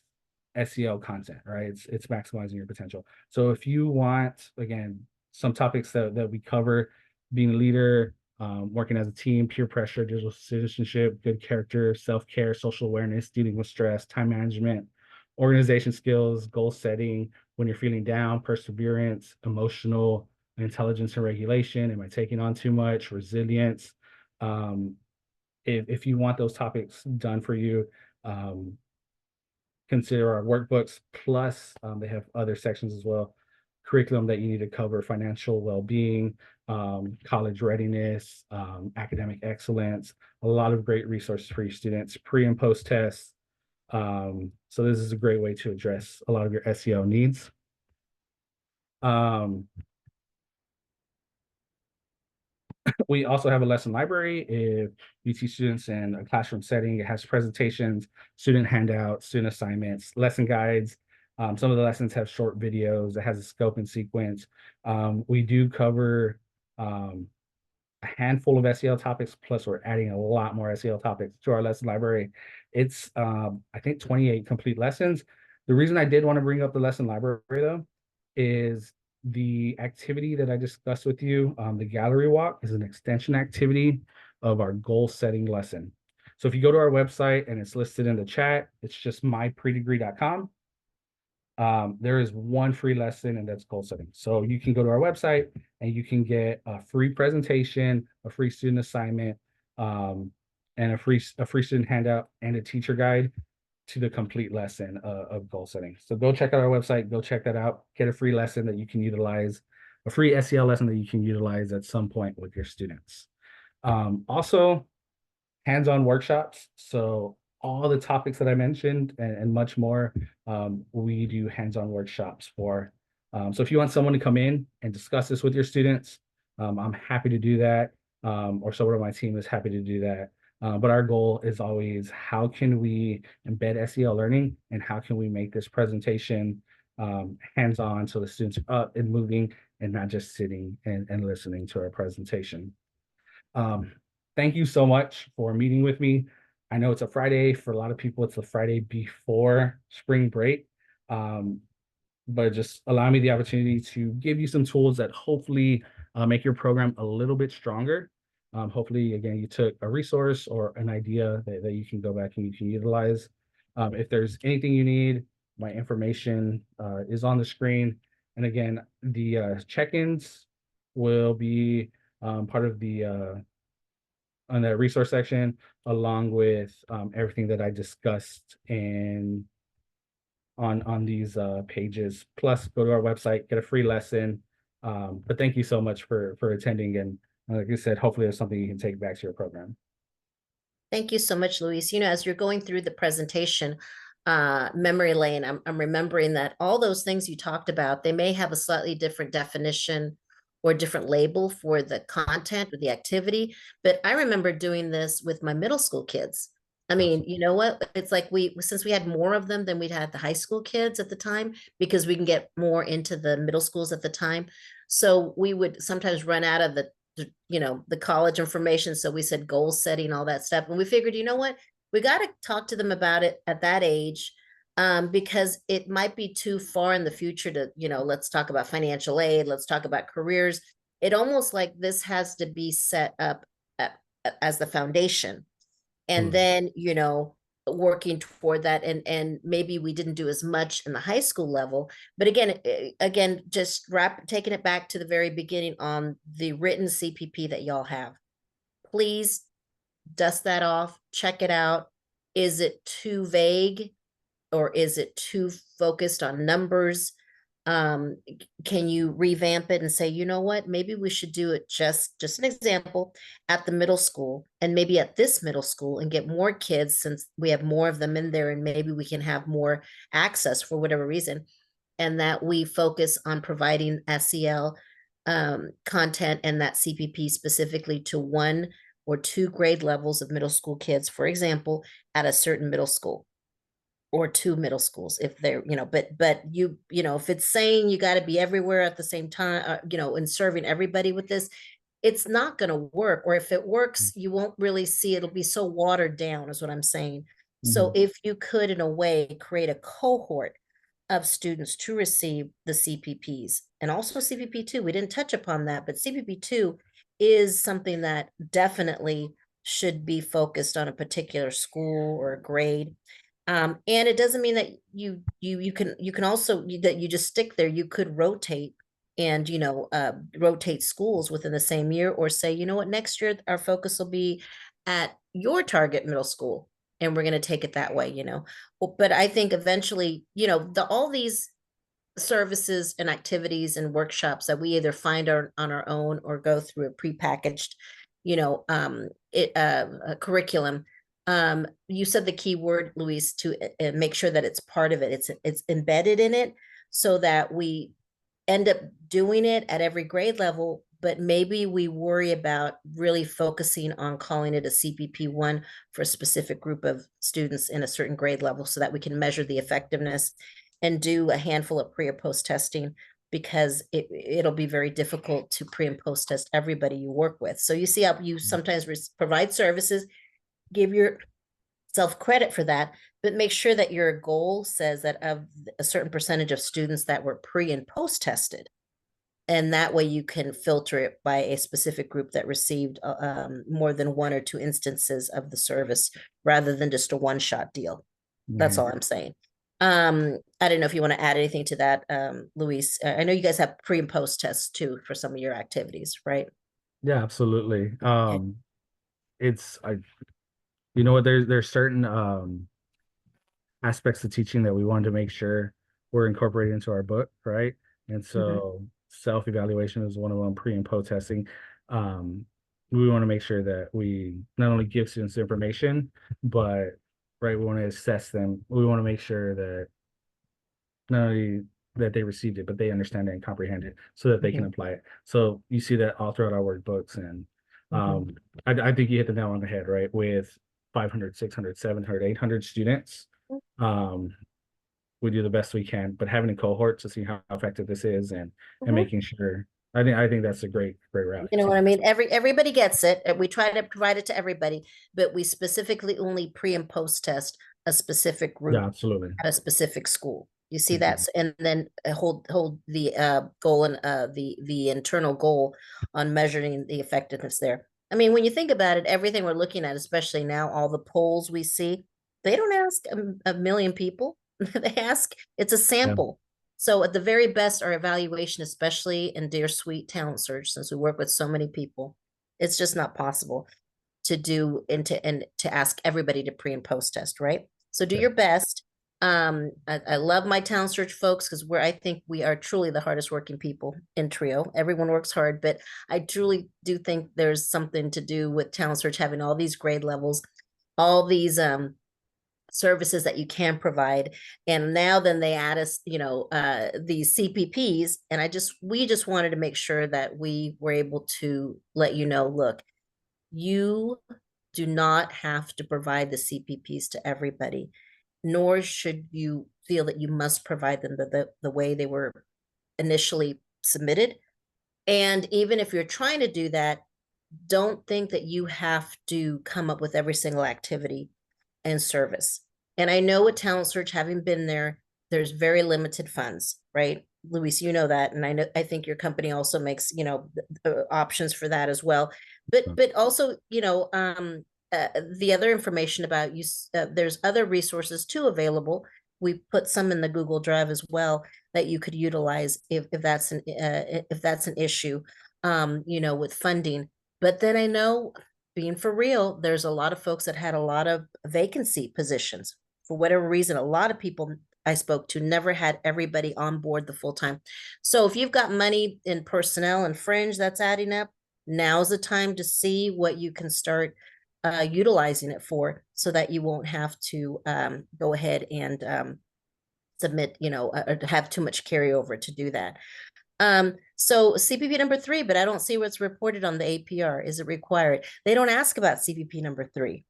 SEL content, right? It's maximizing your potential. So if you want, again, some topics that we cover, being a leader, working as a team, peer pressure, digital citizenship, good character, self-care, social awareness, dealing with stress, time management, organization skills, goal setting, when you're feeling down, perseverance, emotional intelligence and regulation, am I taking on too much, resilience. Um, if you want those topics done for you, um, consider our workbooks. Plus, they have other sections as well. Curriculum that you need to cover: financial well-being, college readiness, academic excellence. A lot of great resources for your students, pre and post tests. So this is a great way to address a lot of your SEO needs. Um, We also have a lesson library. If you teach students in a classroom setting, it has presentations, student handouts, student assignments, lesson guides. Some of the lessons have short videos. It has a scope and sequence. We do cover a handful of SEL topics, plus we're adding a lot more SEL topics to our lesson library. It's, I think, 28 complete lessons. The reason I did want to bring up the lesson library, though, is the activity that I discussed with you, the gallery walk, is an extension activity of our goal setting lesson. So if you go to our website and it's listed in the chat, it's just mypredegree.com. There is one free lesson, and that's goal setting. So you can go to our website and you can get a free presentation, a free student assignment, and a free student handout and a teacher guide to the complete lesson of goal setting. So go check out our website, go check that out, get a free lesson that you can utilize, a free SEL lesson that you can utilize at some point with your students. Also, hands-on workshops. So all the topics that I mentioned and much more, we do hands-on workshops for. So if you want someone to come in and discuss this with your students, I'm happy to do that, or someone on my team is happy to do that. But our goal is always, how can we embed SEL learning and how can we make this presentation hands-on so the students are up and moving and not just sitting and listening to our presentation. Um, Thank you so much for meeting with me. I know it's a Friday. For a lot of people, it's the Friday before spring break. Um, but just allow me the opportunity to give you some tools that hopefully make your program a little bit stronger. Hopefully, again, you took a resource or an idea that you can go back and you can utilize. If there's anything you need, my information is on the screen. And again, the check-ins will be part of the on the resource section, along with everything that I discussed in on these pages. Plus, go to our website, get a free lesson, But thank you so much for attending. And like I said, hopefully there's something you can take back to your program. Thank you so much, Luis. As you're going through the presentation, memory lane, I'm remembering that all those things you talked about, they may have a slightly different definition or different label for the content or the activity. But I remember doing this with my middle school kids. I mean, Absolutely. you know what? It's like since we had more of them than we'd had the high school kids at the time, because we can get more into the middle schools at the time. So we would sometimes run out of the college information. So we said goal setting, all that stuff. And we figured, you know what? We got to talk to them about it at that age, because it might be too far in the future to, let's talk about financial aid, let's talk about careers. It almost like this has to be set up at, as the foundation. And then, working toward that, and maybe we didn't do as much in the high school level, but again, just taking it back to the very beginning on the written CPP that y'all have. Please dust that off, check it out. Is it too vague, or is it too focused on numbers? um can you revamp it and say, you know what, maybe we should do it, just an example, at the middle school, and maybe at this middle school, and get more kids, since we have more of them in there, and maybe we can have more access for whatever reason, and that we focus on providing SEL content and that CPP specifically to 1 or 2 grade levels of middle school kids, for example, at a certain middle school, or 2 middle schools, if they're, but if it's saying you got to be everywhere at the same time, and serving everybody with this, it's not going to work. Or if it works, you won't really see, it'll be so watered down, is what I'm saying. So Mhm. if you could, in a way, create a cohort of students to receive the CPPs, and also CPP2, we didn't touch upon that, but CPP2 is something that definitely should be focused on a particular school or a grade. And it doesn't mean that you can also, that you just stick there. You could rotate, and rotate schools within the same year, or say, you know what, next year our focus will be at your target middle school, and we're going to take it that way. But I think eventually, all these services and activities and workshops that we either find on our own, or go through a prepackaged, a curriculum. You said the key word, Luis, to make sure that it's part of it. It's embedded in it, so that we end up doing it at every grade level, but maybe we worry about really focusing on calling it a CPP1 for a specific group of students in a certain grade level, so that we can measure the effectiveness and do a handful of pre and post testing, because it'll be very difficult to pre and post test everybody you work with. So you see how you sometimes provide services, give yourself credit for that, but make sure that your goal says that of a certain percentage of students that were pre and post tested. And that way you can filter it by a specific group that received more than 1 or 2 instances of the service, rather than just a one-shot deal. That's Mhm. all I'm saying. I don't know if you want to add anything to that, Luis. I know you guys have pre and post tests too for some of your activities, right? Yeah, absolutely. Okay. It's I you know what, there's certain aspects of teaching that we wanted to make sure were incorporated into our book, right? And Mhm. so self-evaluation is one of them, pre and post testing. Um, we want to make sure that we not only give students information, but right, we want to assess them. We want to make sure that not only that they received it, but they understand it and comprehend it so that they can Mhm. apply it. So you see that all throughout our workbooks. And Mhm. um, I think you hit the nail on the head, right? With 500, 600, 700, 800 students. Um, we do the best we can, but having a cohort to see how effective this is, and Mhm. making sure, I think that's a great route You know to what I go. mean? Everybody gets it, and we try to provide it to everybody, but we specifically only pre and post test a specific Yeah, group absolutely. at a specific school. You see Mhm. that? And then hold the goal, and the internal goal on measuring the effectiveness there. I mean, when you think about it, everything we're looking at, especially now, all the polls we see, they don't ask a million people. They ask, it's a Yeah, sample. So at the very best, our evaluation, especially in Dear Sweet Talent Search, since we work with so many people, it's just not possible to do and to ask everybody to pre and post test, right? So do yeah, your best. I love my town search folks because I think we are truly the hardest working people in Trio. Everyone works hard, but I truly do think there's something to do with town search having all these grade levels, all these services that you can provide. And now then they add us, these CPPs. And we just wanted to make sure that we were able to let you know, look, you do not have to provide the CPPs to everybody, nor should you feel that you must provide them the way they were initially submitted. And even if you're trying to do that, don't think that you have to come up with every single activity and service. And I know with talent search, having been there, there's very limited funds, right? Luis, you know that, and I think your company also makes options for that as well. But also the other information about you, there's other resources too available. We put some in the Google Drive as well that you could utilize if that's an issue, with funding. But then I know, being for real, there's a lot of folks that had a lot of vacancy positions. For whatever reason, a lot of people I spoke to never had everybody on board the full time. So if you've got money in personnel and fringe that's adding up, now's the time to see what you can start utilizing it for, so that you won't have to go ahead and submit, have too much carryover to do that. So CPP number 3, but I don't see what's reported on the APR. Is it required? They don't ask about CPP number 3.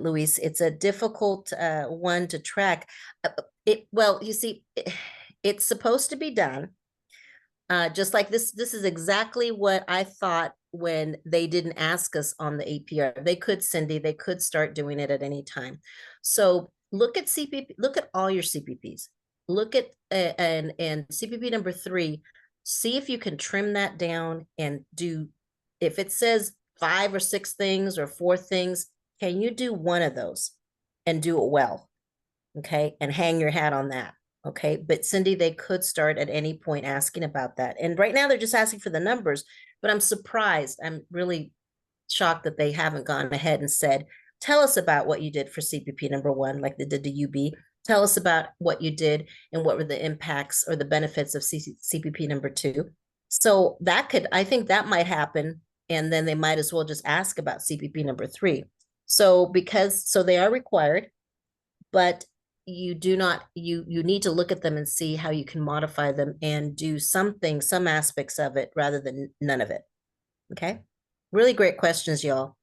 Luis, it's a difficult one to track. You see, it's supposed to be done. Just like this is exactly what I thought when they didn't ask us on the APR. They could, Cindy, they could start doing it at any time. So look at CPP, look at all your CPPs. Look at and CPP number 3. See if you can trim that down and do. If it says 5 or 6 things or 4 things, can you do one of those and do it well? Okay, and hang your hat on that. Okay, but Cindy, they could start at any point asking about that. And right now they're just asking for the numbers, but I'm surprised. I'm really shocked that they haven't gone ahead and said, tell us about what you did for CPP number 1, like they did to UB. Tell us about what you did and what were the impacts or the benefits of CPP number 2. So I think that might happen. And then they might as well just ask about CPP number 3. So they are required, but you do not, you need to look at them and see how you can modify them and do some aspects of it rather than none of it. Okay. Really great questions, y'all.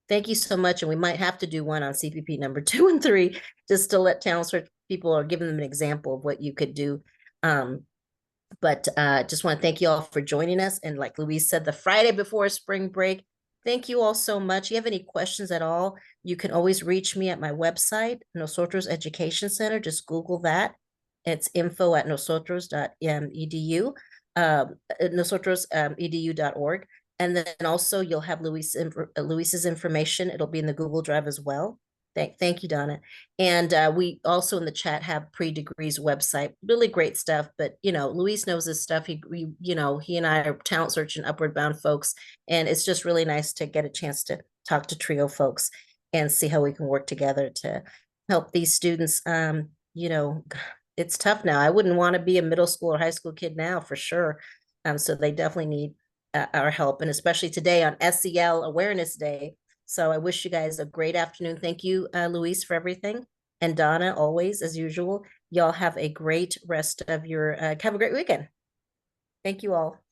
Thank you so much. And we might have to do one on CPP number 2 and 3, just to let talent search people, or give them an example of what you could do. But just want to thank you all for joining us. And like Louise said, the Friday before spring break, thank you all so much. If you have any questions at all, you can always reach me at my website, Nosotros Education Center. Just Google that. It's info@nosotros.edu, nosotros.edu.org. And then also you'll have Luis's information. It'll be in the Google Drive as well. Thank you, Donna. And we also in the chat have Pre-Degree's website. Really great stuff. But Luis knows this stuff. He and I are talent search and upward bound folks, and it's just really nice to get a chance to talk to Trio folks and see how we can work together to help these students. It's tough now. I wouldn't want to be a middle school or high school kid now, for sure. So they definitely need our help, and especially today on SEL Awareness Day. So I wish you guys a great afternoon. Thank you, Luis, for everything. And Donna, always, as usual. Y'all have a great rest of have a great weekend. Thank you all.